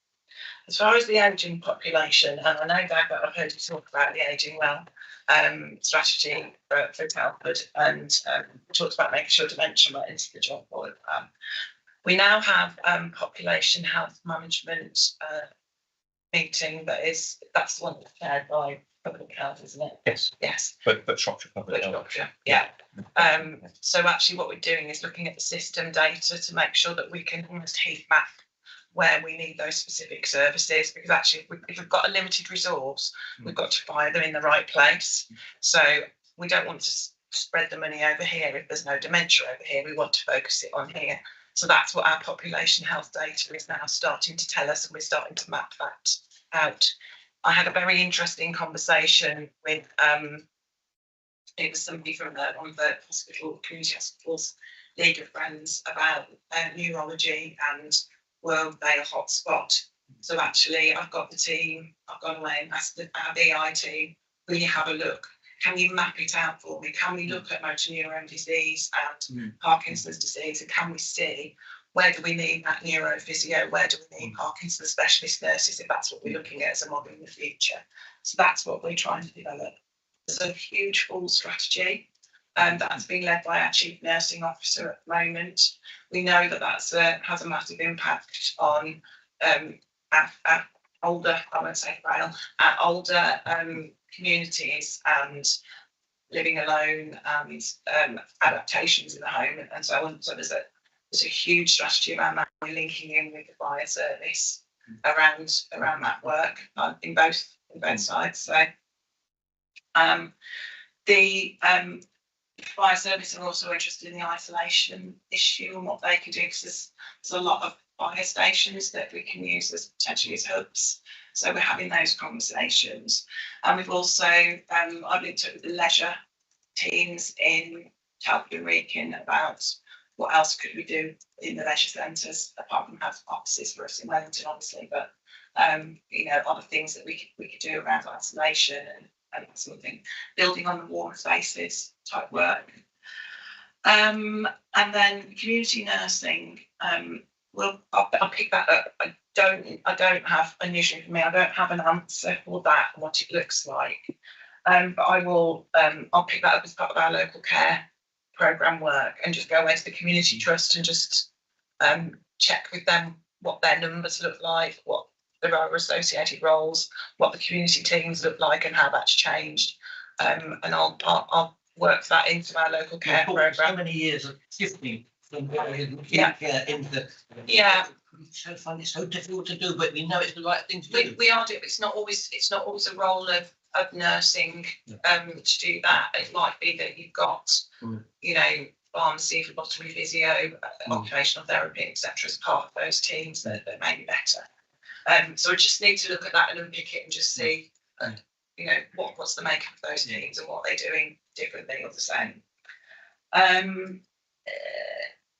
As far as the ageing population, and I know that I've heard you talk about the ageing well strategy for Telford, and talked about making sure dementia went into the job board plan. We now have population health management meeting that's the one that's chaired by public health, isn't it? Yes. But Shropshire Public Health. Shropshire, yeah. So actually what we're doing is looking at the system data to make sure that we can almost heat map where we need those specific services, because actually if we've got a limited resource, we've got to fire them in the right place. So we don't want to spread the money over here if there's no dementia over here. We want to focus it on here. So that's what our population health data is now starting to tell us, and we're starting to map that out. I had a very interesting conversation with it was somebody from one of the community hospitals, League of Friends, about neurology and were they a hotspot. So actually I've got the team, I've gone away and asked our BI team, will you have a look? can you map it out for me? Can we look at motor neuron disease and Parkinson's disease, and can we see where do we need that neurophysio, where do we need Parkinson's specialist nurses, if that's what we're looking at as a model in the future. So that's what we're trying to develop. There's a huge full strategy that's being led by our Chief Nursing Officer at the moment. We know that that's has a massive impact on our older, I won't say frail, our older communities and living alone and adaptations in the home and so on. So there's a huge strategy around that. We're linking in with the fire service around that work in both sides. So the fire service are also interested in the isolation issue and what they can do, because there's a lot of fire stations that we can use as potentially as hubs. So we're having those conversations. And we've also, I've linked up with the leisure teams in Telford and Wrekin about what else could we do in the leisure centres, apart from have offices for us in Wellington, obviously, but other things that we could do around isolation and that sort of thing, building on the warm spaces type work. And then community nursing, I'll pick that up. I don't have initially for me. I don't have an answer for that, what it looks like. But I will. I'll pick that up as part of our local care programme work and just go away to the community trust and just check with them what their numbers look like, what there are associated roles, what the community teams look like, and how that's changed. And I'll work that into our local care programme. So many years of shifting from into so fun. It's so difficult to do, but we know it's the right thing to do. We are doing. It's not always a role of nursing to do that. It might be that you've got pharmacy, phlebotomy, physio, occupational therapy, etc. as part of those teams that may be better. So we just need to look at that and unpick it and just see what's the makeup of those teams and what they're doing differently or the same.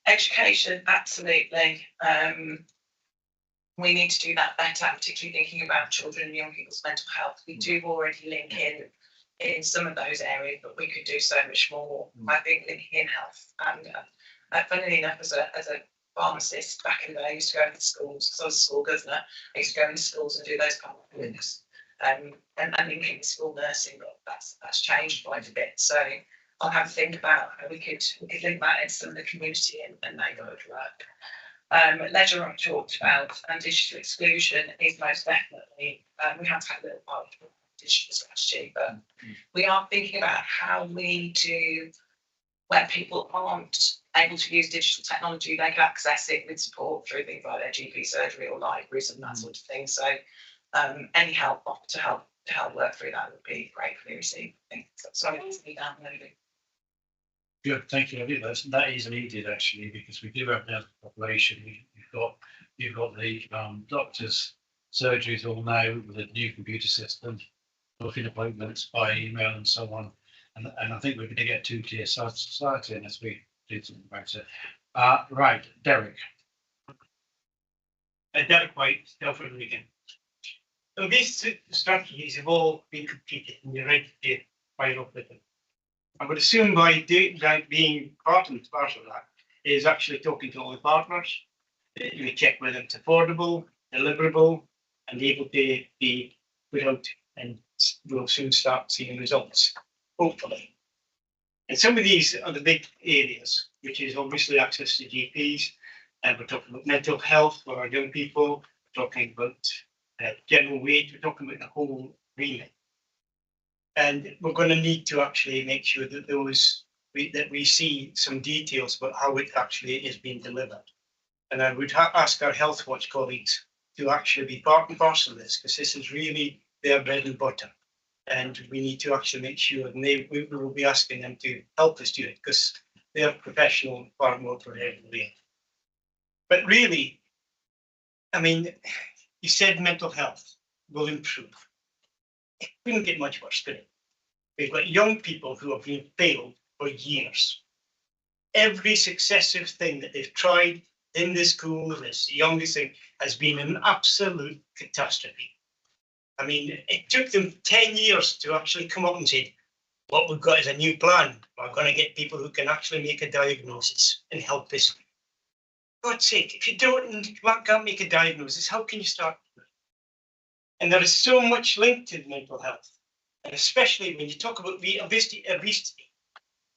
Education, absolutely. We need to do that better, particularly thinking about children and young people's mental health. We do already link in some of those areas, but we could do so much more. I think linking in health. And funnily enough, as a pharmacist back in the day, I used to go into schools, because I was a school governor. I used to go into schools and do those kind of things. And linking school nursing, but that's changed quite a bit. So I'll have to think about how we could link that into some of the community and neighbourhood work. Leisure I've talked about, and digital exclusion is most definitely, we have had a little part of digital strategy, but we are thinking about how we do, where people aren't able to use digital technology, they can access it with support through things like their GP surgery or libraries and that sort of thing. So any help to help work through that would be gratefully received. I think sorry to be downloading. Good, thank you. I think that is needed actually, because we do have now the population. You've got the doctors' surgeries all now with a new computer system, booking appointments by email and so on. And I think we're going to get two-tier society unless we do something about it. Right, Derek. Derek White, Telford and Wrekin. So these strategies have all been completed and you're ready to fire up with them. I would assume by being part and parcel of that is actually talking to all the partners. You check whether it's affordable, deliverable, and able to be put out, and we'll soon start seeing results, hopefully. And some of these are the big areas, which is obviously access to GPs, and we're talking about mental health for our young people, we're talking about general wage, we're talking about the whole remit. And we're going to need to actually make sure that we see some details about how it actually is being delivered. And I would ask our Health Watch colleagues to actually be part and parcel of this, because this is really their bread and butter. And we need to actually make sure, and we will be asking them to help us do it, because they're professional, far more prepared than we are. But really, I mean, you said mental health will improve. It couldn't get much worse, could it? We've got young people who have been failed for years. Every successive thing that they've tried in the school, this youngest thing, has been an absolute catastrophe. I mean, it took them 10 years to actually come up and say, What we've got is a new plan. We're going to get people who can actually make a diagnosis and help us. For God's sake, if you can't make a diagnosis, how can you start? And there is so much linked to mental health, and especially when you talk about obesity,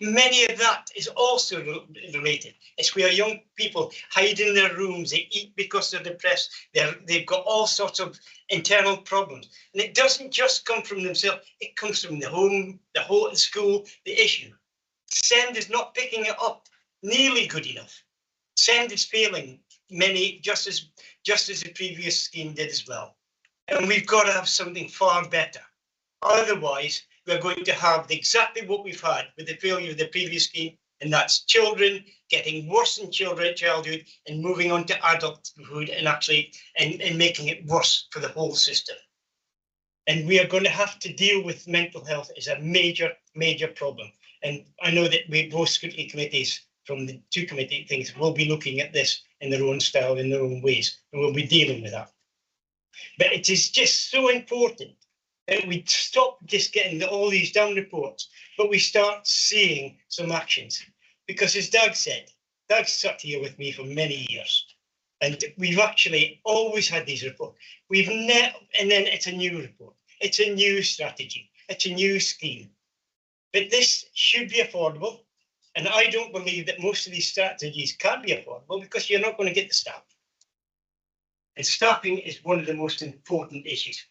many of that is also related. It's where young people hide in their rooms, they eat because they're depressed, they've got all sorts of internal problems. And it doesn't just come from themselves, it comes from the home, the whole school, the issue. SEND is not picking it up nearly good enough. SEND is failing many, just as the previous scheme did as well. And we've got to have something far better. Otherwise, we're going to have exactly what we've had with the failure of the previous scheme, and that's children getting worse in childhood and moving on to adulthood and actually and making it worse for the whole system. And we are going to have to deal with mental health as a major, major problem. And I know that we both scrutiny committees from the two committee things will be looking at this in their own style, in their own ways, and we'll be dealing with that. But it is just so important that we stop just getting all these damn reports, but we start seeing some actions. Because as Doug said, Doug's sat here with me for many years, and we've actually always had these reports. And then it's a new report, it's a new strategy, it's a new scheme. But this should be affordable, and I don't believe that most of these strategies can be affordable because you're not going to get the staff. And staffing is one of the most important issues.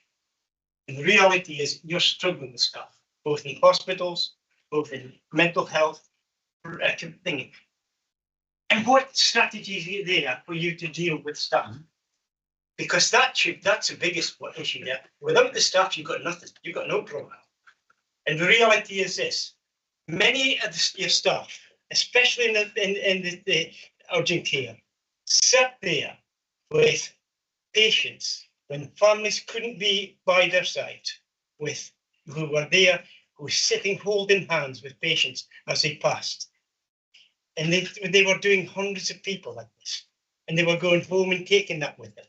And the reality is you're struggling with staff, both in hospitals, both in mental health, thingy. And what strategies are there for you to deal with staff? Because that's the biggest issue there. Without the staff, you've got nothing. You've got no program. And the reality is this: many of your staff, especially in the urgent care, sat there with patients when families couldn't be by their side, who were there, who were sitting holding hands with patients as they passed. And they were doing hundreds of people like this, and they were going home and taking that with them.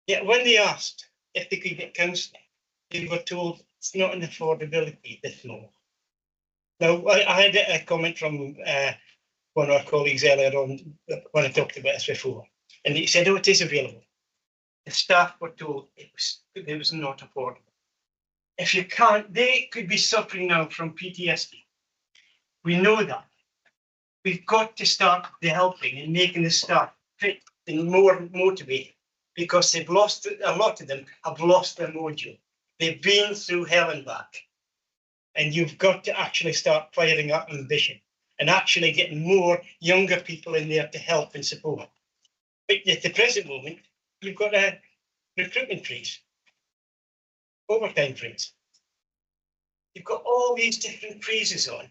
Yet when they asked if they could get counselling, they were told it's not an affordability at this moment. Now, I had a comment from one of our colleagues earlier on when I talked about this before, and he said, oh, it is available. The staff were told it was not affordable. If you can't, they could be suffering now from PTSD. We know that. We've got to start helping and making the staff fit and more motivated, because a lot of them have lost their mojo. They've been through hell and back. And you've got to actually start firing up ambition and actually getting more younger people in there to help and support. But at the present moment, you've got a recruitment freeze, overtime freeze. You've got all these different freezes on.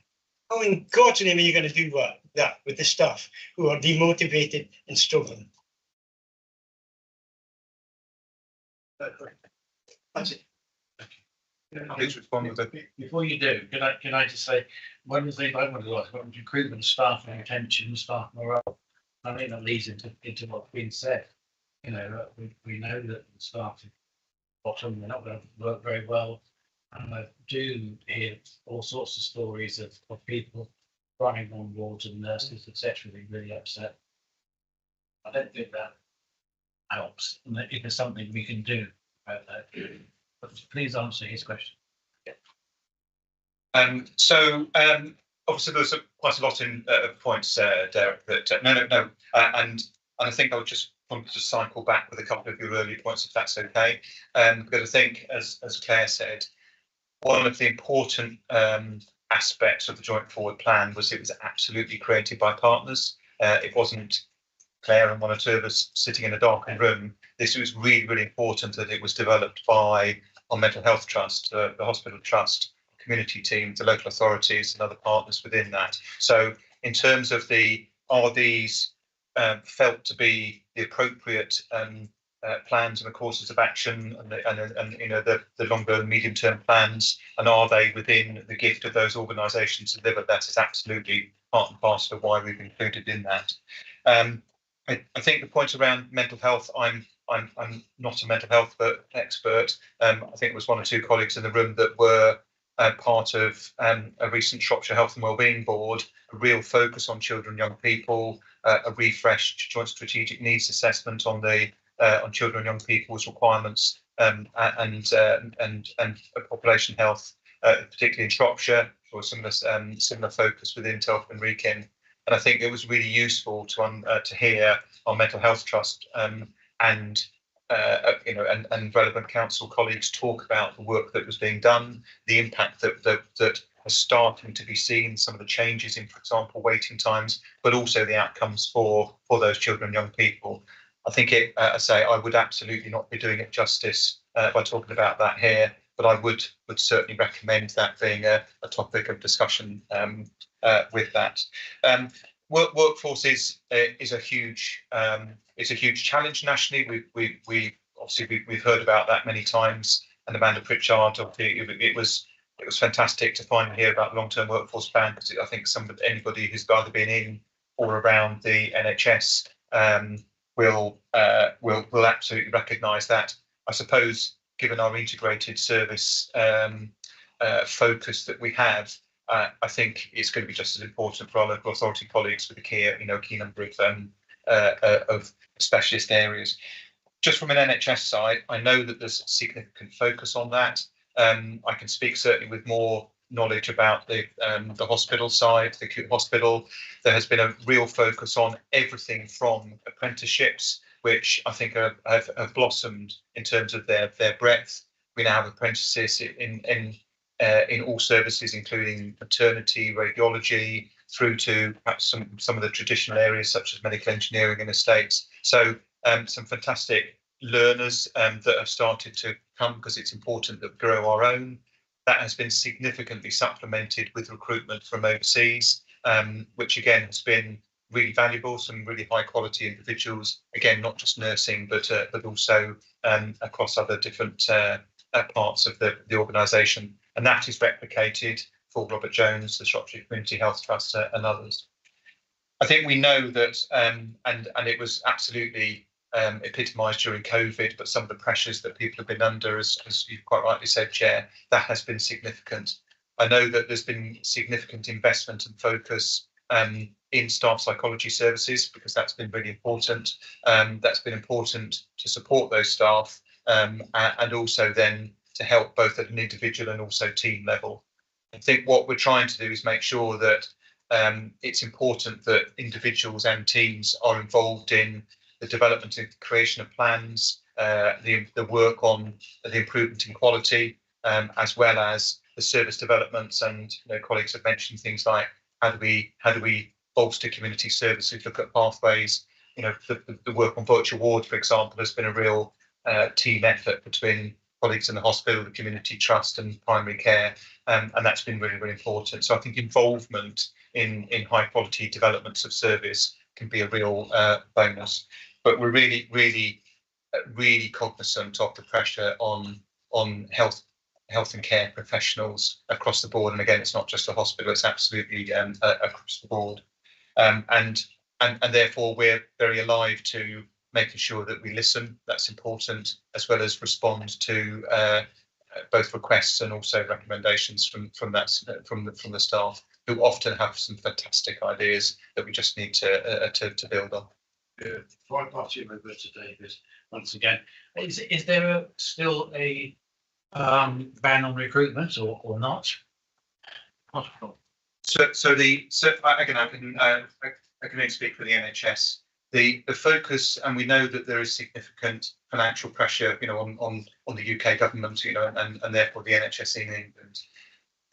How in God's name are you going to do that with the staff who are demotivated and struggling? That's it. Please respond with that. Before you do, can I just say, one of the things I want to ask about recruitment, staff and retention, staff morale. I think that leads into what's been said. You know, we know that the staff at the bottom, they're not going to work very well. And I do hear all sorts of stories of people crying on wards and nurses, etc., being really upset. I don't think that helps. And if there's something we can do about that. But please answer his question. Obviously there's quite a lot in points, Derek. That no, and I think I would just want to cycle back with a couple of your earlier points, if that's okay. Because I think, as Claire said, one of the important aspects of the Joint Forward Plan was it was absolutely created by partners. It wasn't Claire and one or two of us sitting in a darkened room. This was really, really important that it was developed by our mental health trust, the hospital trust, community team, the local authorities and other partners within that. So in terms of are these felt to be the appropriate plans and the courses of action and you know the longer and medium term plans, and are they within the gift of those organisations to deliver? That is absolutely part and parcel of why we've included in that. I think the point around mental health, I'm not a mental health expert. I think it was one or two colleagues in the room that were part of a recent Shropshire Health and Wellbeing Board, a real focus on children and young people, a refreshed joint strategic needs assessment on the on children and young people's requirements and population health, particularly in Shropshire, or similar focus within Telford and Wrekin. And I think it was really useful to hear our mental health trust and relevant council colleagues talk about the work that was being done, the impact that was starting to be seen, some of the changes in, for example, waiting times, but also the outcomes for those children and young people. I think I would absolutely not be doing it justice by talking about that here, but I would certainly recommend that being a topic of discussion with that. Workforce is a huge challenge nationally. We've heard about that many times. And Amanda Pritchard, it was fantastic to finally hear about the long-term workforce plan, because I think anybody who's either been in or around the NHS will absolutely recognise that. I suppose, given our integrated service focus that we have, I think it's going to be just as important for our local authority colleagues with a key number of specialist areas. Just from an NHS side, I know that there's significant focus on that. I can speak certainly with more knowledge about the hospital side, the acute hospital. There has been a real focus on everything from apprenticeships, which I think have blossomed in terms of their breadth. We now have apprentices in all services, including maternity, radiology, through to perhaps some of the traditional areas such as medical engineering and estates. So some fantastic learners that have started to come, because it's important that we grow our own. That has been significantly supplemented with recruitment from overseas, which again has been really valuable. Some really high quality individuals, again, not just nursing, but also across other different parts of the organisation. And that is replicated for Robert Jones, the Shropshire Community Health Trust, and others. I think we know that, and it was absolutely epitomised during COVID, but some of the pressures that people have been under, as you quite rightly said, Chair, that has been significant. I know that there's been significant investment and focus in staff psychology services, because that's been really important. That's been important to support those staff and also then to help both at an individual and also team level. I think what we're trying to do is make sure that it's important that individuals and teams are involved in the development and creation of plans, the work on the improvement in quality, as well as the service developments. And colleagues have mentioned things like how do we bolster community services, look at pathways. The work on virtual wards, for example, has been a real team effort between colleagues in the hospital, the community trust, and primary care, and that's been really, really important. So I think involvement in high quality developments of service can be a real bonus. But we're really, really, really cognizant of the pressure on health and care professionals across the board. And again, it's not just a hospital; it's absolutely across the board. And therefore, we're very alive to making sure that we listen. That's important, as well as respond to both requests and also recommendations from the staff, who often have some fantastic ideas that we just need to build on. Before I pass you over to David, once again, is there still a ban on recruitment or not? So I can only speak for the NHS. The focus, and we know that there is significant financial pressure, on the UK government, and therefore the NHS in England.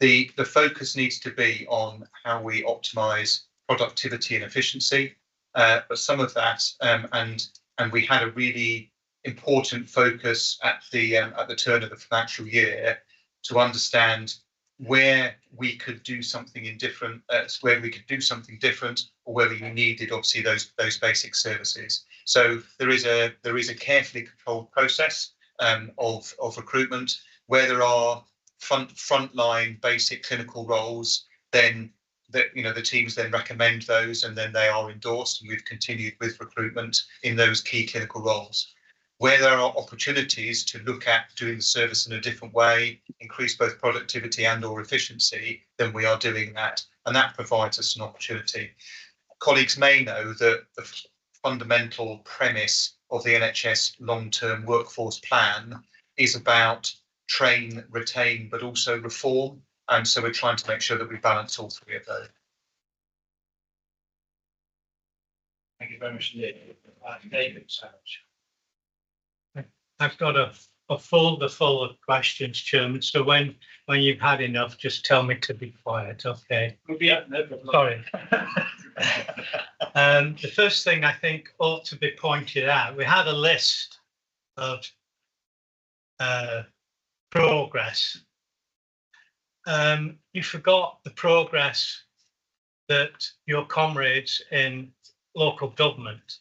The focus needs to be on how we optimise productivity and efficiency. But some of that, and we had a really important focus at the turn of the financial year to understand where we could do something different, or whether you needed obviously those basic services. So there is a carefully controlled process of recruitment. Where there are frontline basic clinical roles, then the teams then recommend those, and then they are endorsed, and we've continued with recruitment in those key clinical roles. Where there are opportunities to look at doing the service in a different way, increase both productivity and or efficiency, then we are doing that. And that provides us an opportunity. Colleagues may know that the fundamental premise of the NHS long-term workforce plan is about train, retain, but also reform. And so we're trying to make sure that we balance all three of those. Thank you very much indeed. David Savage. I've got a folder full of questions, Chairman. So when you've had enough, just tell me to be quiet, okay? Yeah, no problem. Sorry. The first thing I think ought to be pointed out, we had a list of progress. You forgot the progress that your comrades in local government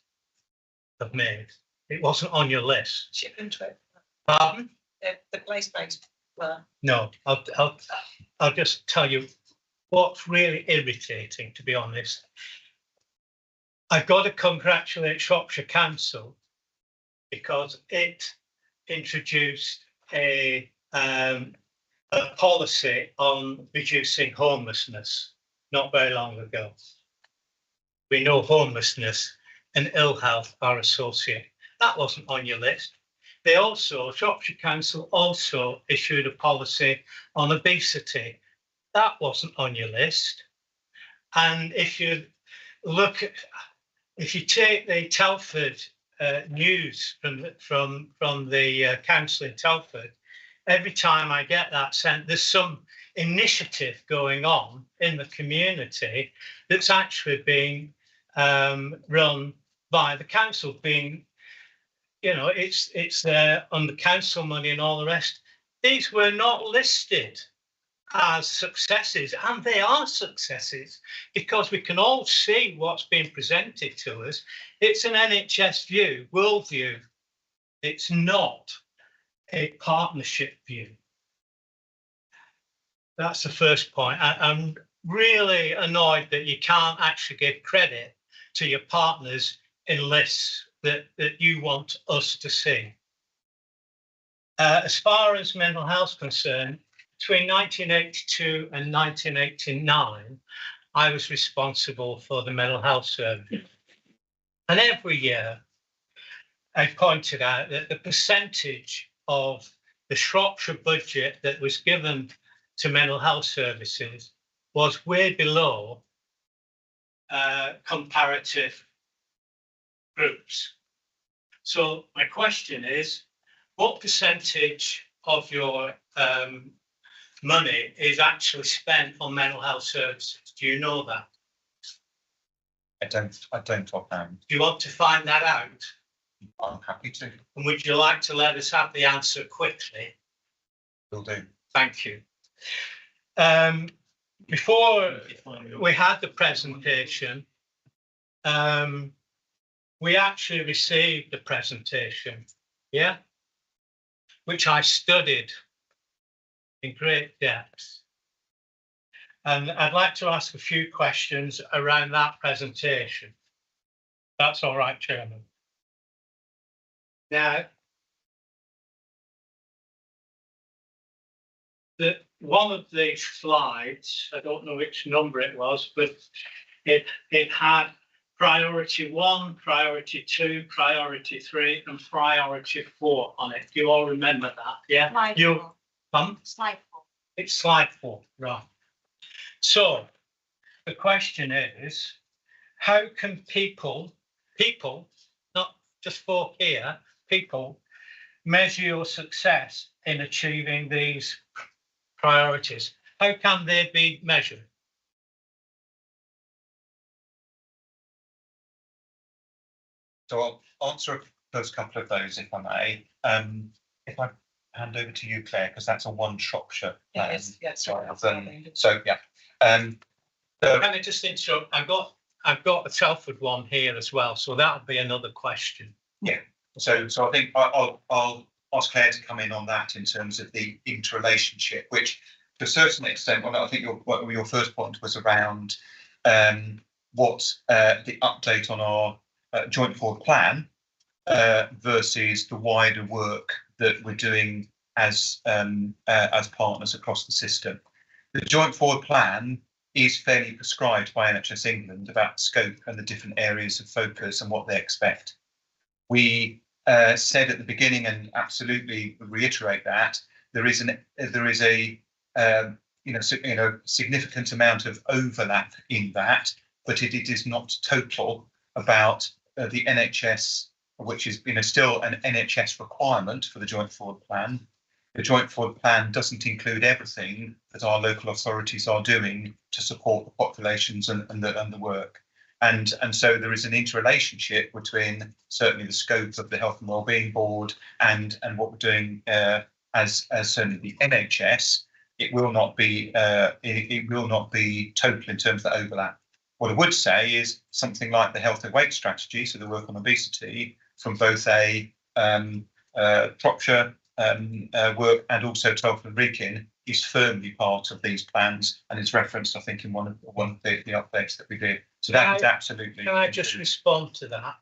have made. It wasn't on your list. Chip into it. Pardon? The place-based were. No, I'll just tell you what's really irritating, to be honest. I've got to congratulate Shropshire Council because it introduced a policy on reducing homelessness not very long ago. We know homelessness and ill health are associated. That wasn't on your list. They also, Shropshire Council also issued a policy on obesity. That wasn't on your list. And if you look at, if you take the Telford news from the council in Telford, every time I get that sent, there's some initiative going on in the community that's actually being run by the council, being, you know, it's there on the council money and all the rest. These were not listed as successes, and they are successes because we can all see what's being presented to us. It's an NHS view, worldview. It's not a partnership view. That's the first point. I'm really annoyed that you can't actually give credit to your partners in lists that you want us to see. As far as mental health is concerned, between 1982 and 1989, I was responsible for the mental health service. And every year, I pointed out that the percentage of the Shropshire budget that was given to mental health services was way below comparative groups. So my question is, what percentage of your money is actually spent on mental health services? Do you know that? I don't offhand. Do you want to find that out? I'm happy to. And would you like to let us have the answer quickly? Will do. Thank you. Before we had the presentation, we actually received the presentation, yeah, which I studied in great depth. And I'd like to ask a few questions around that presentation. That's all right, Chairman. Now, one of the slides, I don't know which number it was, but it had priority 1, priority 2, priority 3, and priority 4 on it. Do you all remember that? Yeah. Slide you. 4. Slide 4. It's slide 4, right? So the question is, how can people, not just folk here, people measure your success in achieving these priorities? How can they be measured? So I'll answer the first couple of those, if I may. If I hand over to you, Claire, because that's a one Shropshire plan. Yes. So yeah. Can I just interrupt? I've got a Telford one here as well, so that'll be another question. Yeah. So I think I'll ask Claire to come in on that in terms of the interrelationship, which to a certain extent, well, I think your first point was around what the update on our joint forward plan versus the wider work that we're doing as partners across the system. The joint forward plan is fairly prescribed by NHS England about scope and the different areas of focus and what they expect. We said at the beginning, and absolutely reiterate that there is a significant amount of overlap in that, but it is not total about the NHS, which is still an NHS requirement for the joint forward plan. The joint forward plan doesn't include everything that our local authorities are doing to support the populations and the work. And so there is an interrelationship between certainly the scope of the Health and Wellbeing Board and what we're doing as certainly the NHS. It will not be total in terms of the overlap. What I would say is something like the health and weight strategy, so the work on obesity from both a Shropshire work and also Telford and Wrekin is firmly part of these plans and is referenced, I think, in one of the updates that we did. So that is absolutely. Can I just respond to that?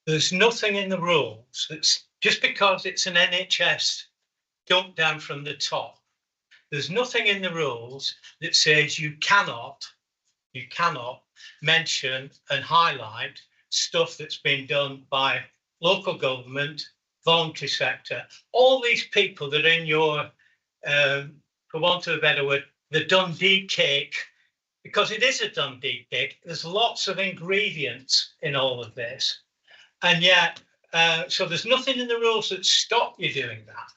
There's nothing in the rules that's just because it's an NHS dumped down from the top. There's nothing in the rules that says you cannot mention and highlight stuff that's been done by local government, voluntary sector, all these people that are in your, for want of a better word, the Dundee cake, because it is a Dundee cake. There's lots of ingredients in all of this. And yet, so there's nothing in the rules that stop you doing that.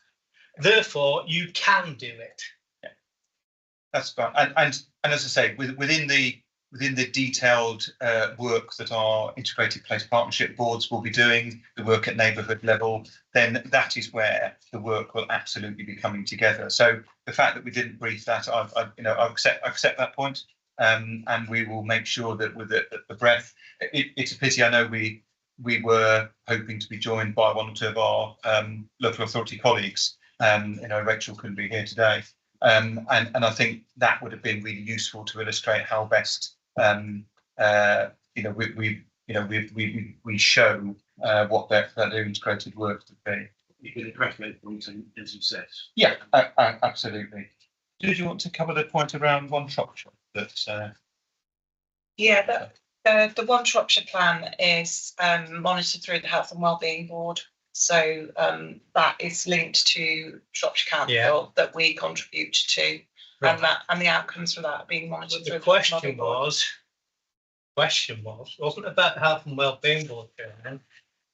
Therefore, you can do it. Yeah. That's fine. And as I say, within the detailed work that our integrated place partnership boards will be doing, the work at neighbourhood level, then that is where the work will absolutely be coming together. So the fact that we didn't brief that, I accept that point, and we will make sure that with the breadth. It's a pity. I know we were hoping to be joined by one or two of our local authority colleagues. Rachel couldn't be here today, and I think that would have been really useful to illustrate how best. We show what their integrated work would be. You can address those points as you said. Yeah, absolutely. Did you want to cover the point around One Shropshire? Yeah, the One Shropshire plan is monitored through the Health and Wellbeing Board. So that is linked to Shropshire Council that we contribute to. Right. And the outcomes for that are being monitored. The question wasn't about Health and Wellbeing Board, Chairman.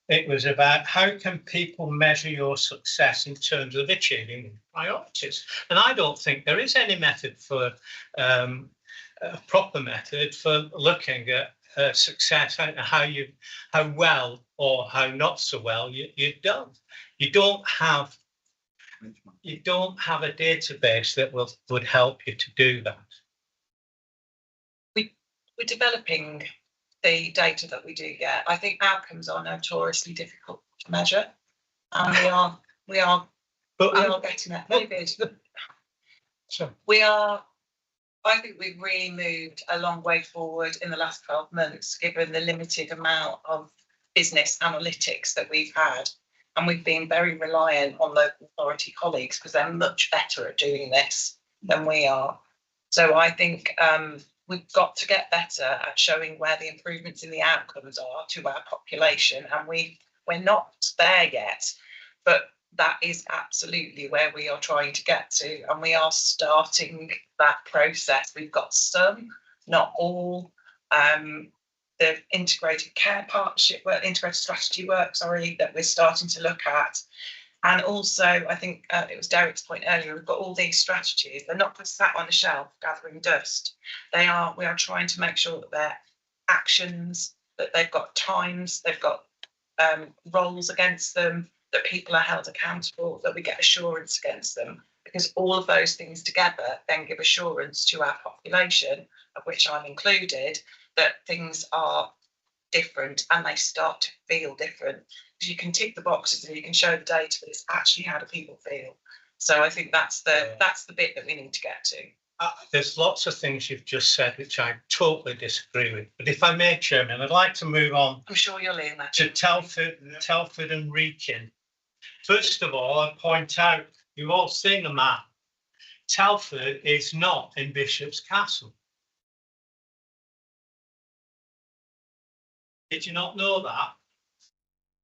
It was about how can people measure your success in terms of achieving priorities. And I don't think there is any method for a proper method for looking at success, how well or how not so well you've done. You don't have a database that would help you to do that. We're developing the data that we do get. I think outcomes are notoriously difficult to measure, and we are getting there. David, so I think we've really moved a long way forward in the last 12 months, given the limited amount of business analytics that we've had. And we've been very reliant on local authority colleagues because they're much better at doing this than we are. So I think we've got to get better at showing where the improvements in the outcomes are to our population. And we're not there yet, but that is absolutely where we are trying to get to. And we are starting that process. We've got some, not all. The integrated care partnership work, integrated strategy work, that we're starting to look at. And also, I think it was Derek's point earlier, we've got all these strategies. They're not just sat on the shelf gathering dust. We are trying to make sure that they're actions, that they've got times, they've got roles against them, that people are held accountable, that we get assurance against them. Because all of those things together then give assurance to our population, of which I'm included, that things are different and they start to feel different. Because you can tick the boxes and you can show the data, but it's actually how do people feel. So I think that's the bit that we need to get to. there's lots of things you've just said which I totally disagree with. But if I may, Chairman, I'd like to move on I'm sure you'll learn that. to Telford and Wrekin. First of all, I point out, you've all seen the map. Telford is not in Bishop's Castle. Did you not know that?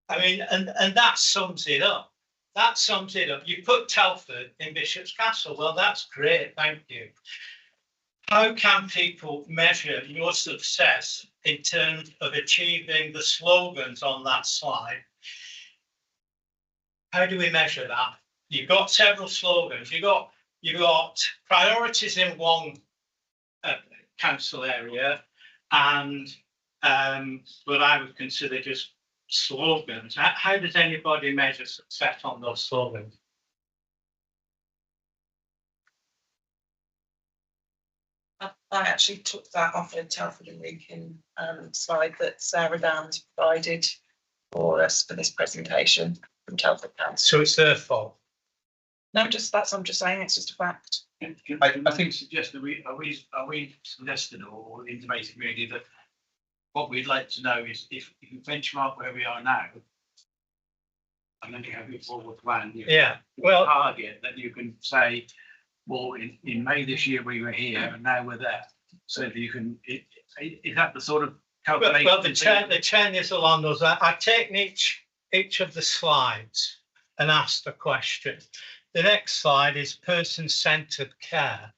I mean, and that sums it up. That sums it up. You put Telford in Bishop's Castle. Well, that's great. Thank you. How can people measure your success in terms of achieving the slogans on that slide? How do we measure that? You've got several slogans. You've got priorities in one council area and what I would consider just slogans. How does anybody measure success on those slogans? I actually took that off a Telford and Wrekin slide that Sarah Downs provided for us for this presentation from Telford Council. So it's their fault. No, I'm just saying it's just a fact. I think suggest that are we suggested or intimated really that what we'd like to know is if you benchmark where we are now, and then you have your forward plan, well, target that you can say, well, in May this year we were here and now we're there. So that you can, is that the sort of calculation? Well, the 10 is along those. I've taken each of the slides and asked a question. The next slide is person-centred care.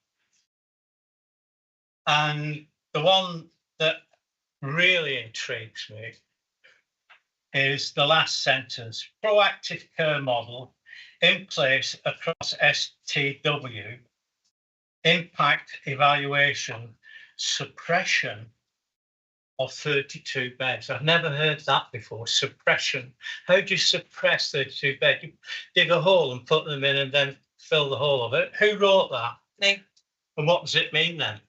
And the one that really intrigues me is the last sentence: proactive care model in place across STW, impact evaluation, suppression of 32 beds. I've never heard that before. Suppression. How do you suppress 32 beds? You dig a hole and put them in and then fill the hole of it. Who wrote that? Me. And what does it mean then?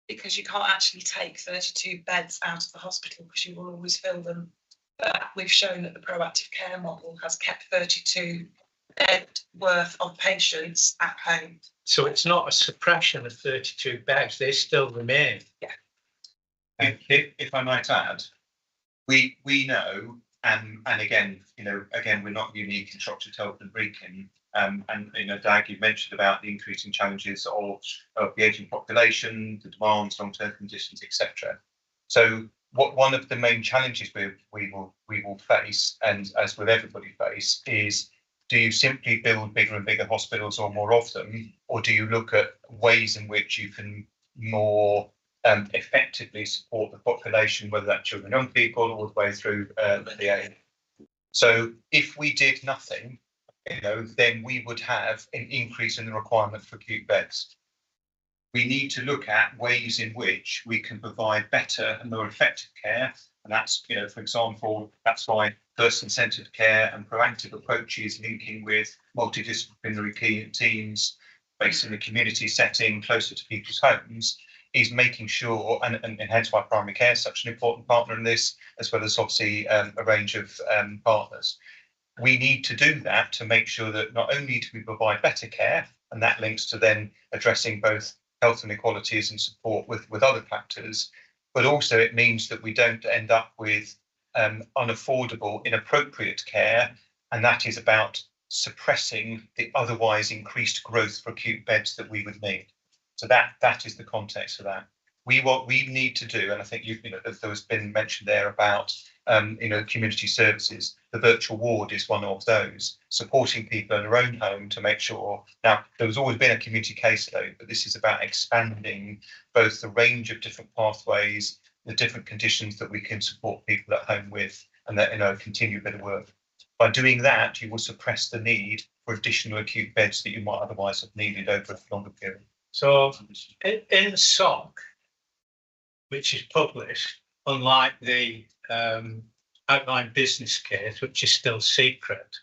Because you can't actually take 32 beds out of the hospital because you will always fill them. But we've shown that the proactive care model has kept 32 bed worth of patients at home. So it's not a suppression of 32 beds, they still remain. Yeah. If I might add, we know, and again, we're not unique in Shropshire, Telford and Wrekin. And Dag, you mentioned about the increasing challenges of the ageing population, the demands, long-term conditions, etc. So, one of the main challenges we will face, and as with everybody face, is: do you simply build bigger and bigger hospitals or more of them, or do you look at ways in which you can more effectively support the population, whether that's children, young people, all the way through the age? So, if we did nothing, then we would have an increase in the requirement for acute beds. We need to look at ways in which we can provide better and more effective care. And that's, for example, that's why person-centred care and proactive approaches linking with multidisciplinary teams based in the community setting closer to people's homes is making sure, and hence why primary care is such an important partner in this, as well as obviously a range of partners. We need to do that to make sure that not only do we provide better care, and that links to then addressing both health inequalities and support with other factors, but also it means that we don't end up with unaffordable, inappropriate care, and that is about suppressing the otherwise increased growth for acute beds that we would need. So that is the context for that. What we need to do, and I think there has been mentioned there about community services. The virtual ward is one of those, supporting people in their own home to make sure. Now, there's always been a community caseload, but this is about expanding both the range of different pathways, the different conditions that we can support people at home with, and that continue a bit of work. By doing that, you will suppress the need for additional acute beds that you might otherwise have needed over a longer period. So, in the SOC, which is published, unlike the outline business case, which is still secret,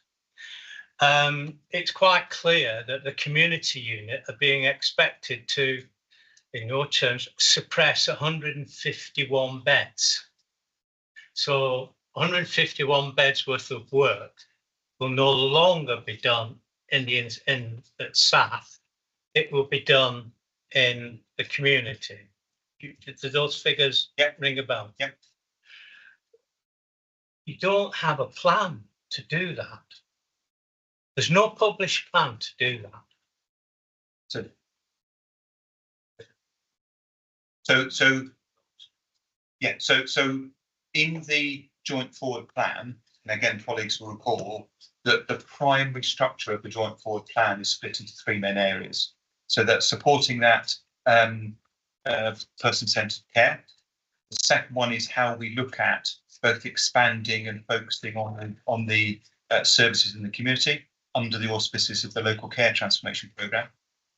it's quite clear that the community unit are being expected to, in your terms, suppress 151 beds. So 151 beds worth of work will no longer be done at SAF. It will be done in the community. Do those figures ring a bell? Yep. You don't have a plan to do that. There's no published plan to do that. So in the joint forward plan, and again, colleagues will recall that the primary structure of the joint forward plan is split into three main areas. So that's supporting that person-centred care. The second one is how we look at both expanding and focusing on the services in the community under the auspices of the local care transformation programme.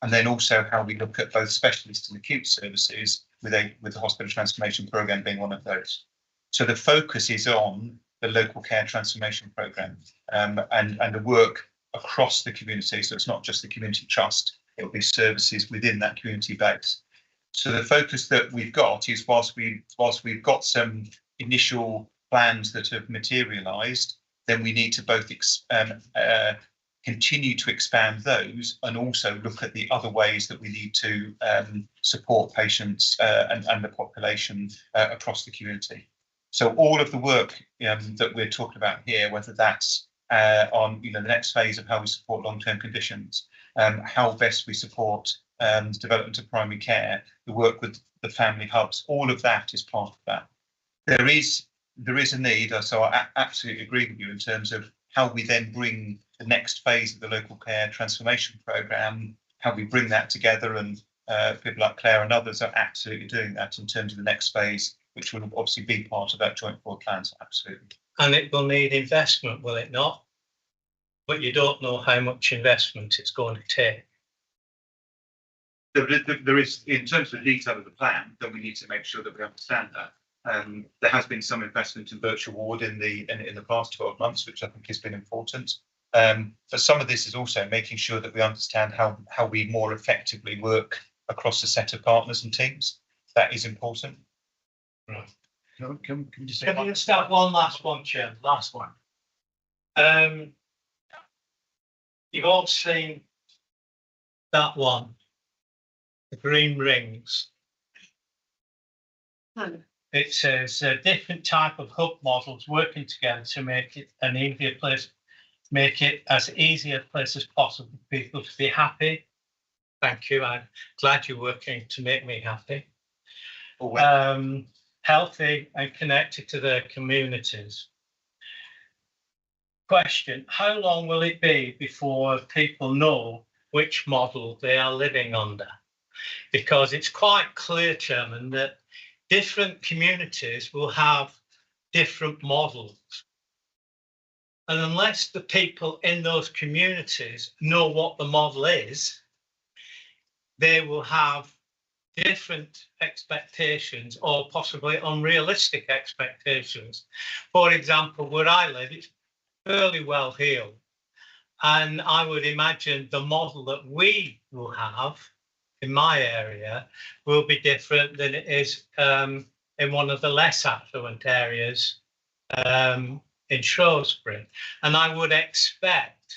And then also how we look at both specialist and acute services with the hospital transformation programme being one of those. So the focus is on the local care transformation programme and the work across the community. So it's not just the community trust, it will be services within that community base. So the focus that we've got is whilst we've got some initial plans that have materialised, then we need to both continue to expand those and also look at the other ways that we need to support patients and the population across the community. So all of the work that we're talking about here, whether that's on the next phase of how we support long-term conditions, how best we support the development of primary care, the work with the family hubs, all of that is part of that. There is a need, so I absolutely agree with you in terms of how we then bring the next phase of the local care transformation programme, how we bring that together, and people like Claire and others are absolutely doing that in terms of the next phase, which will obviously be part of that joint forward plan, so absolutely. And it will need investment, will it not? But you don't know how much investment it's going to take. There is, in terms of the detail of the plan, then we need to make sure that we understand that. There has been some investment in virtual ward in the past 12 months, which I think has been important. But some of this is also making sure that we understand how we more effectively work across a set of partners and teams. That is important. Right. Can we just Can you start one last one, Chair? Last one. You've all seen that one, the green rings. It says different type of hub models working together to make it an easier place, make it as easy a place as possible for people to be happy. Thank you. I'm glad you're working to make me happy. Healthy and connected to their communities. Question: how long will it be before people know which model they are living under? Because it's quite clear, Chairman, that different communities will have different models. And unless the people in those communities know what the model is, they will have different expectations or possibly unrealistic expectations. For example, where I live, it's fairly well heeled. And I would imagine the model that we will have in my area will be different than it is in one of the less affluent areas in Shrewsbury. And I would expect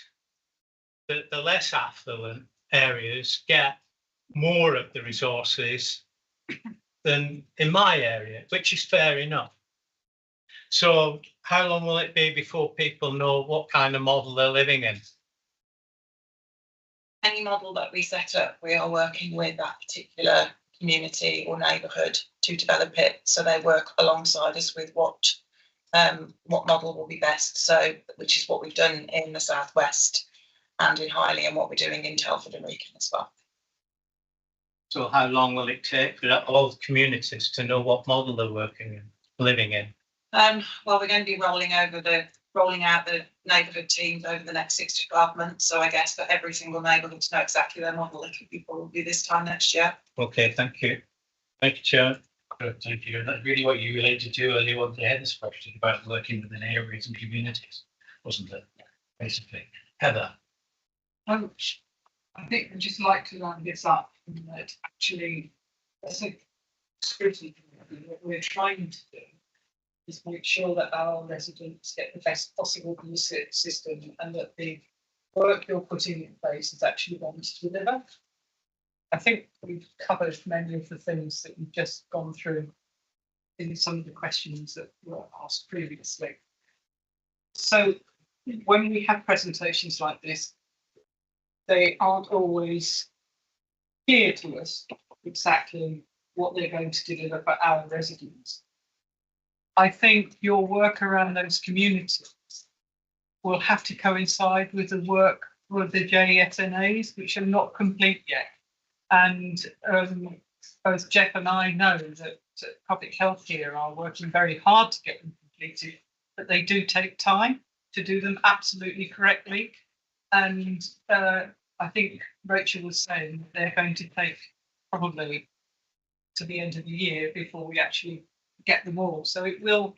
that the less affluent areas get more of the resources than in my area, which is fair enough. So how long will it be before people know what kind of model they're living in? Any model that we set up, we are working with that particular community or neighbourhood to develop it, so they work alongside us with what model will be best. So, which is what we've done in the southwest and in Highley, and what we're doing in Telford and Wrekin as well. So how long will it take for all the communities to know what model they're living in? Well, we're going to be rolling out the neighbourhood teams over the next 6 to 12 months. So I guess for every single neighbourhood to know exactly their model, it could be probably this time next year. Okay, thank you. Thank you, Chair. Good, thank you. And that's really what you related to earlier on to Heather's question about working within areas and communities, wasn't it? Basically. Heather. I think I'd just like to line this up in that actually, as a scrutiny committee, what we're trying to do is make sure that our residents get the best possible system and that the work you're putting in place is actually going to deliver. I think we've covered many of the things that we've just gone through in some of the questions that were asked previously. So when we have presentations like this, they aren't always clear to us exactly what they're going to deliver for our residents. I think your work around those communities will have to coincide with the work of the JSNAs, which are not complete yet. And both Jeff and I know that public health here are working very hard to get them completed, but they do take time to do them absolutely correctly. And I think Rachel was saying they're going to take probably to the end of the year before we actually get them all. So it will.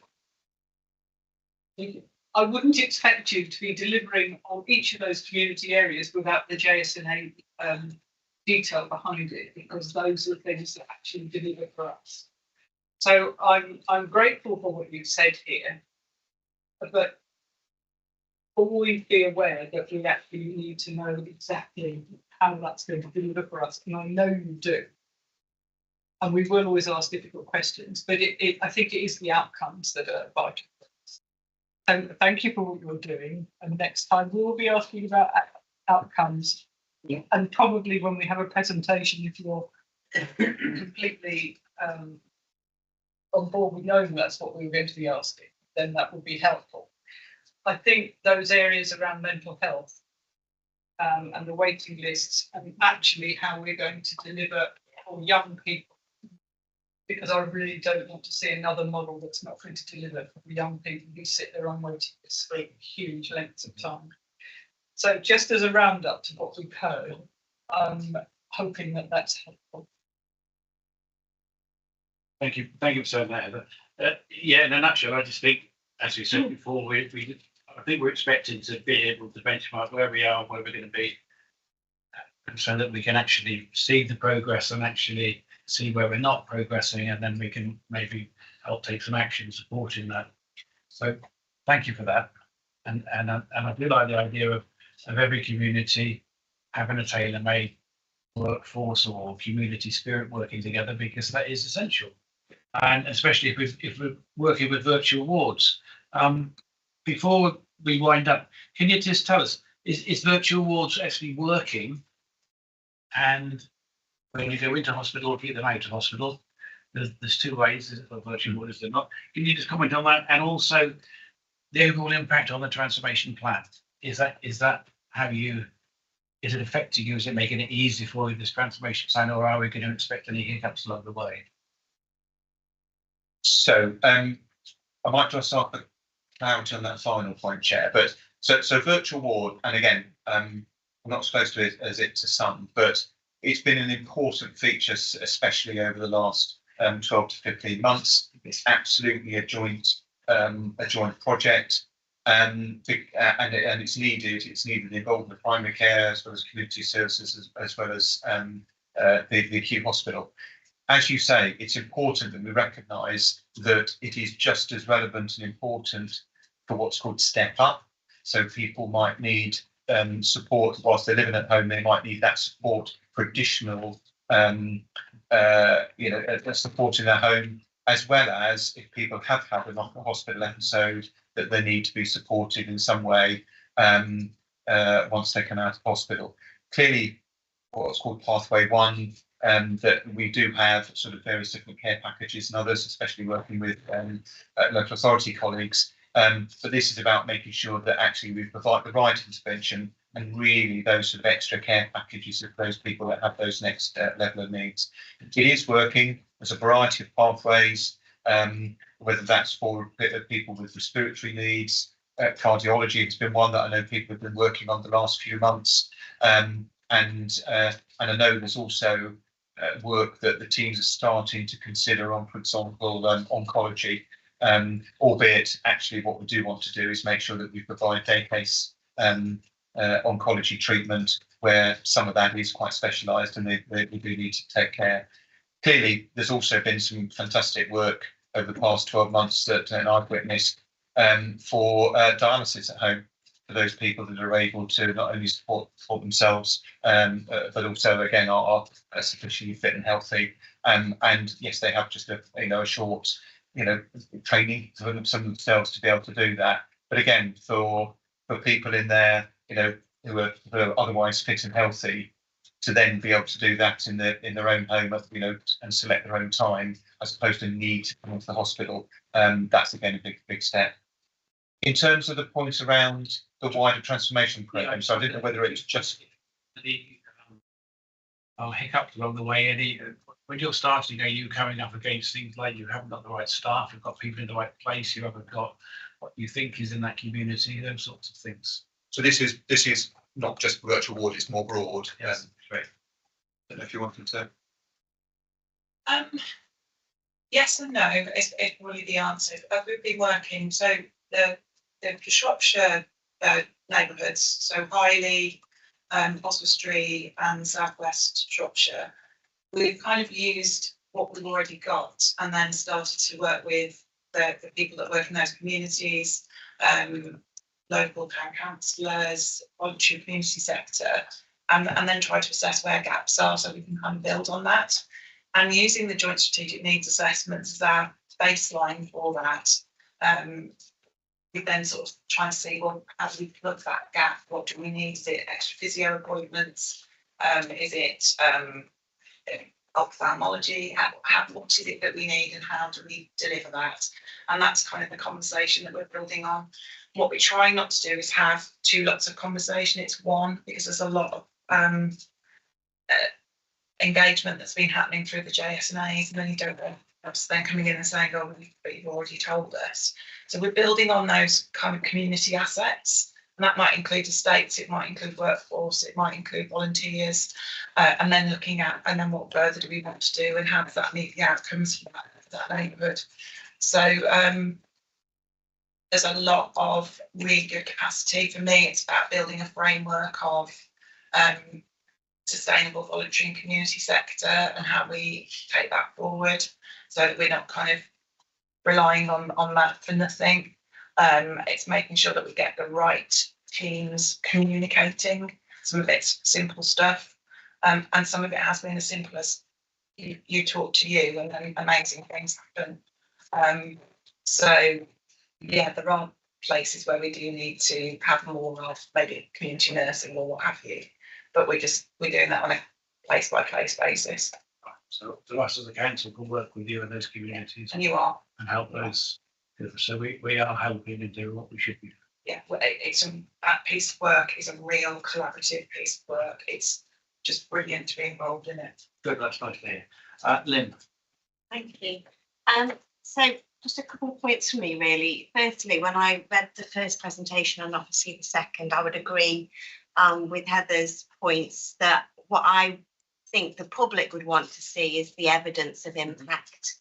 I wouldn't expect you to be delivering on each of those community areas without the JSNA detail behind it, because those are things that actually deliver for us. So I'm grateful for what you've said here, but always be aware that we actually need to know exactly how that's going to deliver for us, and I know you do. And we will always ask difficult questions, but I think it is the outcomes that are vital. So thank you for what you're doing, and next time we will be asking about outcomes. Yeah. And probably when we have a presentation, if you're completely on board with knowing that's what we were going to be asking, then that would be helpful. I think those areas around mental health and the waiting lists, and actually how we're going to deliver for young people, because I really don't want to see another model that's not going to deliver for young people who sit there on waiting lists for huge lengths of time. So just as a roundup to what we've heard, I'm hoping that that's helpful. Thank you for saying that, Heather. Yeah, in a nutshell, I just think, as we said before, I think we're expecting to be able to benchmark where we are and where we're going to be, so that we can actually see the progress and actually see where we're not progressing, and then we can maybe help take some action supporting that. So thank you for that. And I do like the idea of every community having a tailor-made workforce or community spirit working together, because that is essential. And especially if we're working with virtual wards. Before we wind up, can you just tell us, is virtual wards actually working? And when you go into hospital or get them out of hospital, there's two ways of virtual ward, is there not? Can you just comment on that? And also the overall impact on the transformation plan. Is that how you, is it affecting you? Is it making it easy for you, this transformation plan, or are we going to expect any hiccups along the way? So I might just start with clarity on that final point, Chair. But so virtual ward, and again, I'm not supposed to as it to some, but it's been an important feature, especially over the last 12 to 15 months. It's absolutely a joint project, and it's needed. It's needed the involvement of primary care as well as community services, as well as the acute hospital. As you say, it's important that we recognise that it is just as relevant and important for what's called step up. So people might need support whilst they're living at home. They might need that support for additional, support in their home, as well as if people have had a hospital episode, that they need to be supported in some way once they come out of hospital. Clearly, what's called Pathway 1, that we do have sort of various different care packages and others, especially working with local authority colleagues. But this is about making sure that actually we provide the right intervention and really those sort of extra care packages of those people that have those next level of needs. It is working. There's a variety of pathways, whether that's for people with respiratory needs. Cardiology has been one that I know people have been working on the last few months. And I know there's also work that the teams are starting to consider on, for example, oncology, albeit actually what we do want to do is make sure that we provide day case oncology treatment, where some of that is quite specialised and they do need to take care. Clearly, there's also been some fantastic work over the past 12 months that I've witnessed for dialysis at home. for those people that are able to not only support themselves, but also again are sufficiently fit and healthy. And yes, they have just a short training for themselves to be able to do that. But again, for people in there, who are otherwise fit and healthy, to then be able to do that in their own home, and select their own time, as opposed to need to come into the hospital. That's again a big step. In terms of the points around the wider transformation programme, so I didn't know whether it's just the hiccups along the way. Any when you're starting, are you coming up against things like you haven't got the right staff, you've got people in the right place, you haven't got what you think is in that community, those sorts of things? So this is not just virtual ward; it's more broad. Yes, right. I don't know if you wanted to. Yes and no is probably the answer. We've been working, so the Shropshire neighbourhoods, so Highley, Oswestry and South West Shropshire, we've kind of used what we've already got and then started to work with the people that work in those communities, local town councillors, voluntary community sector, and then try to assess where gaps are so we can kind of build on that. And using the joint strategic needs assessments as our baseline for that, we then sort of try and see, well, as we plug that gap, what do we need? Is it extra physio appointments? Is it ophthalmology? What is it that we need and how do we deliver that? And that's kind of the conversation that we're building on. What we try not to do is have two lots of conversation. It's one, because there's a lot of engagement that's been happening through the JSNAs, and then you don't want us then coming in and saying, oh, but you've already told us. So we're building on those kind of community assets, and that might include estates, it might include workforce, it might include volunteers, and then looking at, and then what further do we want to do, and how does that meet the outcomes for that neighbourhood. So there's a lot of really good capacity. For me, it's about building a framework of sustainable voluntary and community sector and how we take that forward so that we're not kind of relying on that for nothing. It's making sure that we get the right teams communicating. Some of it's simple stuff, and some of it has been as simple as you talk to you and then amazing things happen. So yeah, there are places where we do need to have more of maybe community nursing or what have you, but we're doing that on a place by place basis. So us as a council can work with you in those communities. And you are. And help those. So we are helping and doing what we should be doing. Yeah, well, that piece of work is a real collaborative piece of work. It's just brilliant to be involved in it. Good, that's nice to hear. Lynn. Thank you. So just a couple of points from me, really. Firstly, when I read the first presentation and obviously the second, I would agree with Heather's points that what I think the public would want to see is the evidence of impact.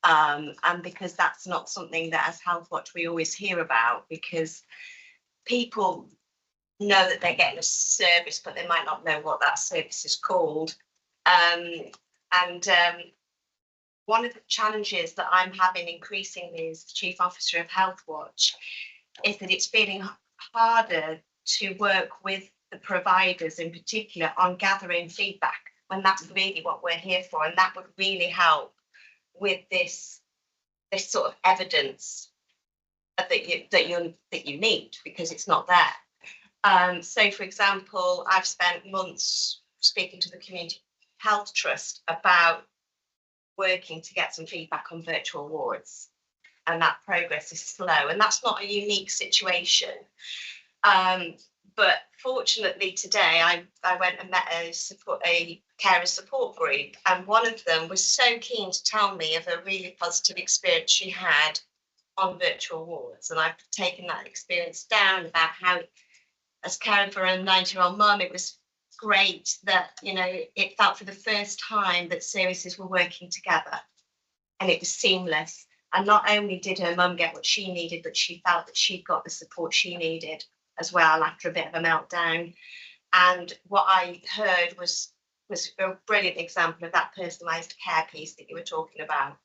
And because that's not something that as Healthwatch we always hear about, because people know that they're getting a service, but they might not know what that service is called. One of the challenges that I'm having increasingly as the Chief Officer of Healthwatch is that it's feeling harder to work with the providers in particular on gathering feedback, when that's really what we're here for, and that would really help with this sort of evidence that you need, because it's not there. So, for example, I've spent months speaking to the Community Health Trust about working to get some feedback on virtual wards, and that progress is slow, and that's not a unique situation. But fortunately today I went and met a carer support group, and one of them was so keen to tell me of a really positive experience she had on virtual wards, and I've taken that experience down about how, as caring for a 90-year-old mum, it was great that, you know, it felt for the first time that services were working together and it was seamless. And not only did her mum get what she needed, but she felt that she got the support she needed as well after a bit of a meltdown. And what I heard was a brilliant example of that personalised care piece that you were talking about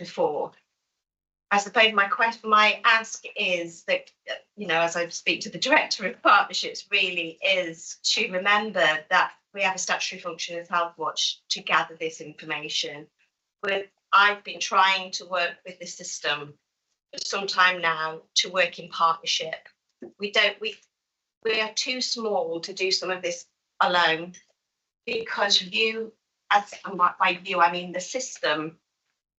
before. I suppose my ask is that, as I speak to the director of partnerships, really is to remember that we have a statutory function as Health Watch to gather this information. I've been trying to work with the system for some time now to work in partnership. We are too small to do some of this alone, because by you, I mean the system,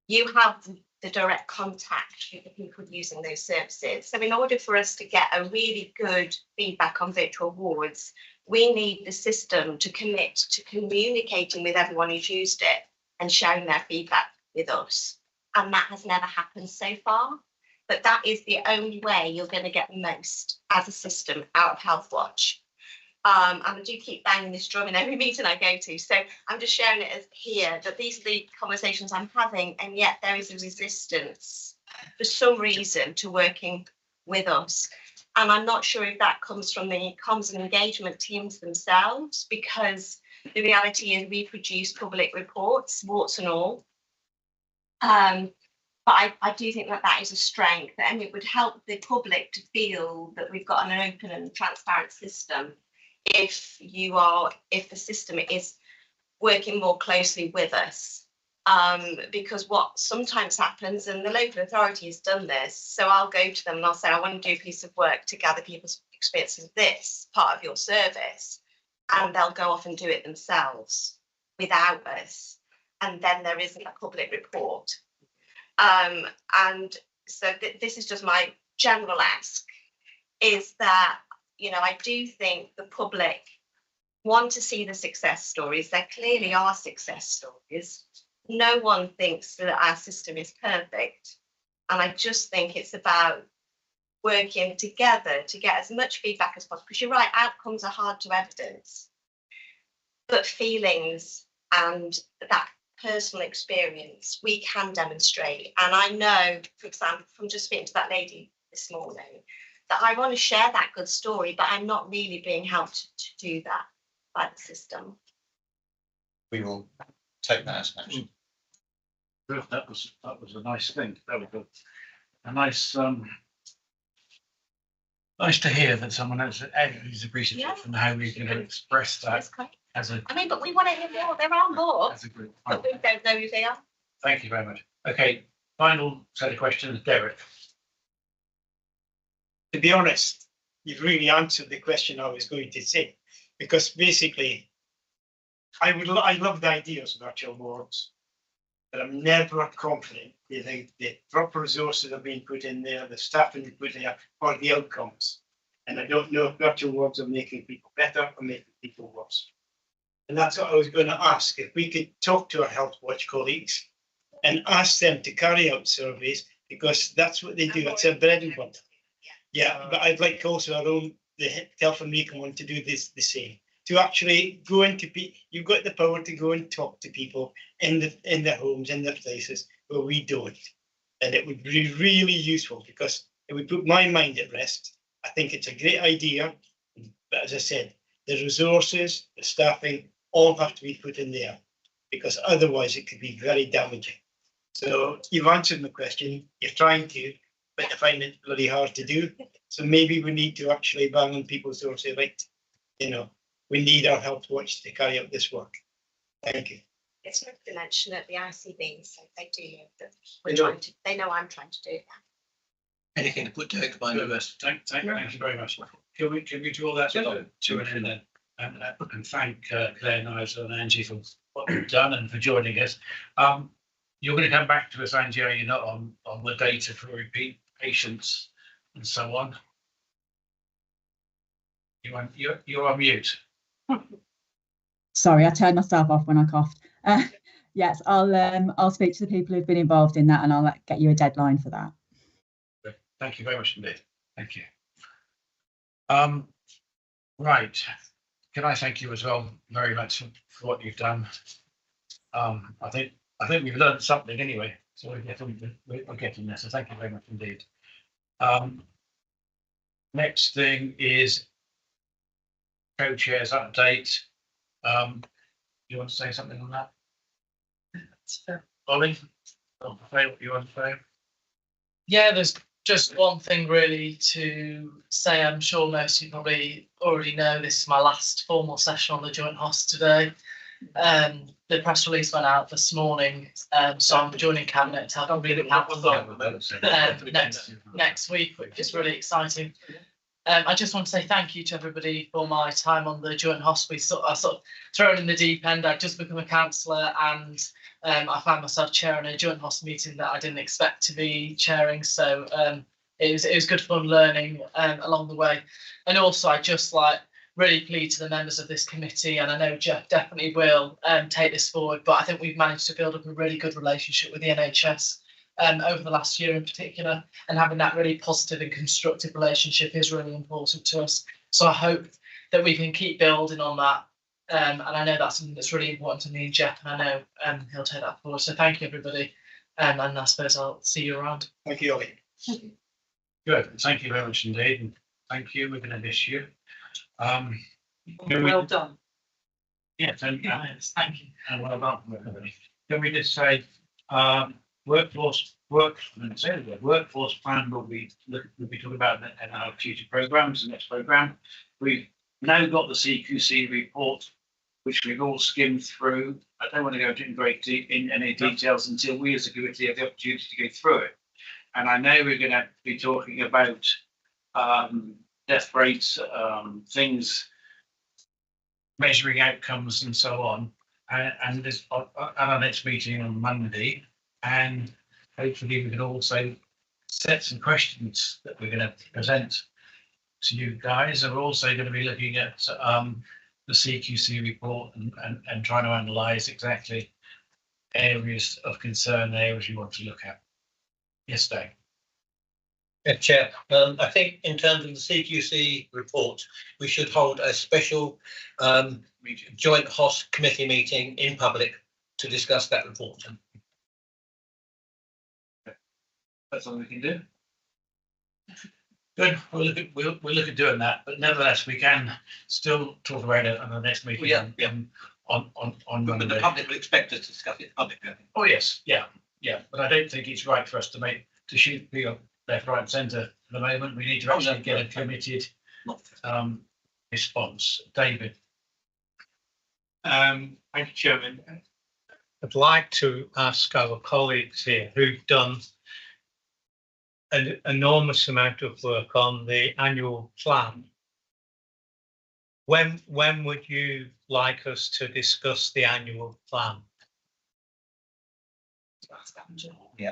you have the direct contact with the people using those services. So in order for us to get a really good feedback on virtual wards, we need the system to commit to communicating with everyone who's used it and sharing their feedback with us. And that has never happened so far. But that is the only way you're going to get the most as a system out of Health Watch. And I do keep banging this drum in every meeting I go to. So I'm just sharing it as here, that these are the conversations I'm having, and yet there is a resistance for some reason to working with us. And I'm not sure if that comes from the comms and engagement teams themselves, because the reality is we produce public reports, warts and all. But I do think that is a strength, and it would help the public to feel that we've got an open and transparent system if the system is working more closely with us. Because what sometimes happens, and the local authority has done this, so I'll go to them and I'll say, I want to do a piece of work to gather people's experiences of this part of your service, and they'll go off and do it themselves without us, and then there isn't a public report. And so this is just my general ask, is that, I do think the public want to see the success stories. There clearly are success stories. No one thinks that our system is perfect. And I just think it's about working together to get as much feedback as possible. Because you're right, outcomes are hard to evidence. But feelings and that personal experience we can demonstrate. And I know, for example, from just speaking to that lady this morning, that I want to share that good story, but I'm not really being helped to do that by the system. We will take that as an action. That was a nice thing. That was a nice nice to hear that someone else is appreciative and how we can express that as a. I mean, but we want to hear more. There are more, as a group. but we don't know who they are. Thank you very much. Okay, final set of questions, Derek. To be honest, you've really answered the question I was going to say, because basically, I love the idea of virtual wards, but I'm never confident the proper resources are being put in there, the staff being put there, or the outcomes. And I don't know if virtual wards are making people better or making people worse. And that's what I was going to ask, if we could talk to our Health Watch colleagues and ask them to carry out surveys, because that's what they do. It's their bread and butter. Yeah, but I'd like also the Health and Recon one to do this the same. To actually go into people, you've got the power to go and talk to people in their homes, in their places where we don't. And it would be really useful, because it would put my mind at rest. I think it's a great idea, but as I said, the resources, the staffing, all have to be put in there, because otherwise it could be very damaging. So you've answered my question. You're trying to, but I find it bloody hard to do. So maybe we need to actually bang on people's doors, say, right, we need our Health Watch to carry out this work. Thank you. It's not to mention at the ICB, so they do know that they know I'm trying to do that. Anything to put Derek behind the rest. Thank you very much. Can we draw that to an end then? And thank Claire, Nigel and Angie for what you've done and for joining us. You're going to come back to us, Angie, are you not, on the data for repeat patients and so on? You're on mute. Sorry, I turned myself off when I coughed. Yes, I'll speak to the people who've been involved in that, and I'll get you a deadline for that. Thank you very much indeed. Thank you. Right. Can I thank you as well very much for what you've done? I think we've learned something anyway, so we're getting there. So thank you very much indeed. Next thing is co-chairs update. You want to say something on that? Ollie, what you want to say? Yeah, there's just one thing really to say. I'm sure most of you probably already know this is my last formal session on the Joint Host today. The press release went out this morning, so I'm joining Cabinet to have a really next week, which is really exciting. I just want to say thank you to everybody for my time on the Joint Host. I sort of thrown in the deep end. I'd just become a councillor, and I found myself chairing a Joint Host meeting that I didn't expect to be chairing. So it was good fun learning along the way. And also, I just really plead to the members of this committee, and I know Jeff definitely will take this forward. But I think we've managed to build up a really good relationship with the NHS. Over the last year in particular, and having that really positive and constructive relationship is really important to us. So I hope that we can keep building on that. And I know that's something that's really important to me and Jeff, and I know he'll take that forward. So thank you, everybody. And I suppose I'll see you around. Thank you, Ollie. Good. Thank you very much indeed. And thank you. We're going to miss you. Well done. Yes, and Thank you. and well done, everybody. Can we just say, workforce plan we'll be talking about in our future programmes, the next programme. We've now got the CQC report, which we've all skimmed through. I don't want to go into any details until we as a committee have the opportunity to go through it. And I know we're going to be talking about death rates, things, measuring outcomes and so on. And this at our next meeting on Monday. And hopefully we can also set some questions that we're going to present to you guys. And we're also going to be looking at the CQC report and trying to analyse exactly areas of concern, areas you want to look at. Yes, Dave. Yeah, Chair. I think in terms of the CQC report, we should hold a special joint HOS committee meeting in public to discuss that report. That's something we can do. Good. We'll look at doing that, but nevertheless, we can still talk about it on the next meeting. On But the public will expect us to discuss it publicly. Oh yes, yeah. But I don't think it's right for us to shoot people left, right, and centre at the moment. We need to actually get a committed response. David. Thank you, Chairman. I'd like to ask our colleagues here who've done an enormous amount of work on the annual plan. When would you like us to discuss the annual plan? Yeah,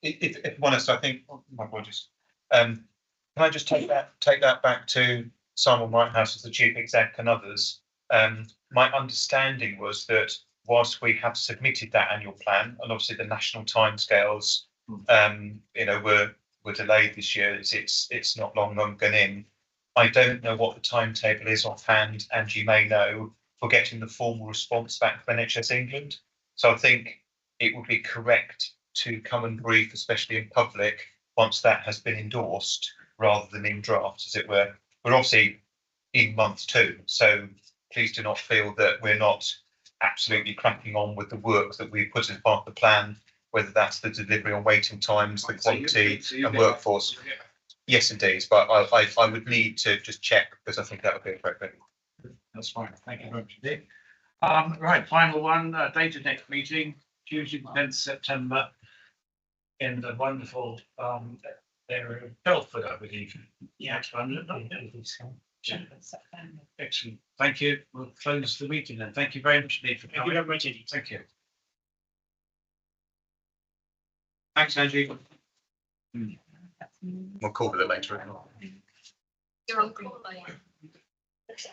if I'm honest, I think, oh, my apologies. Can I just take that back to Simon Whitehouse as the chief exec and others? My understanding was that whilst we have submitted that annual plan, and obviously the national timescales, were delayed this year. It's not long gone in. I don't know what the timetable is offhand, and you may know, for getting the formal response back from NHS England. So I think it would be correct to come and brief, especially in public, once that has been endorsed, rather than in draft, as it were. We're obviously in month 2, so please do not feel that we're not absolutely cracking on with the work that we put as part of the plan, whether that's the delivery on waiting times, the quality and workforce. Yes, indeed, but I would need to just check, because I think that would be appropriate. That's fine. Thank you very much indeed. Right, final one, date of next meeting, Tuesday, 10th September, in the wonderful area of Telford, I believe. Yeah, excellent. Thank you. We'll close the meeting then. Thank you very much indeed for coming. Thank you very much indeed. Thank you. Thanks, Andrew. We'll call it later. You're on call, are you?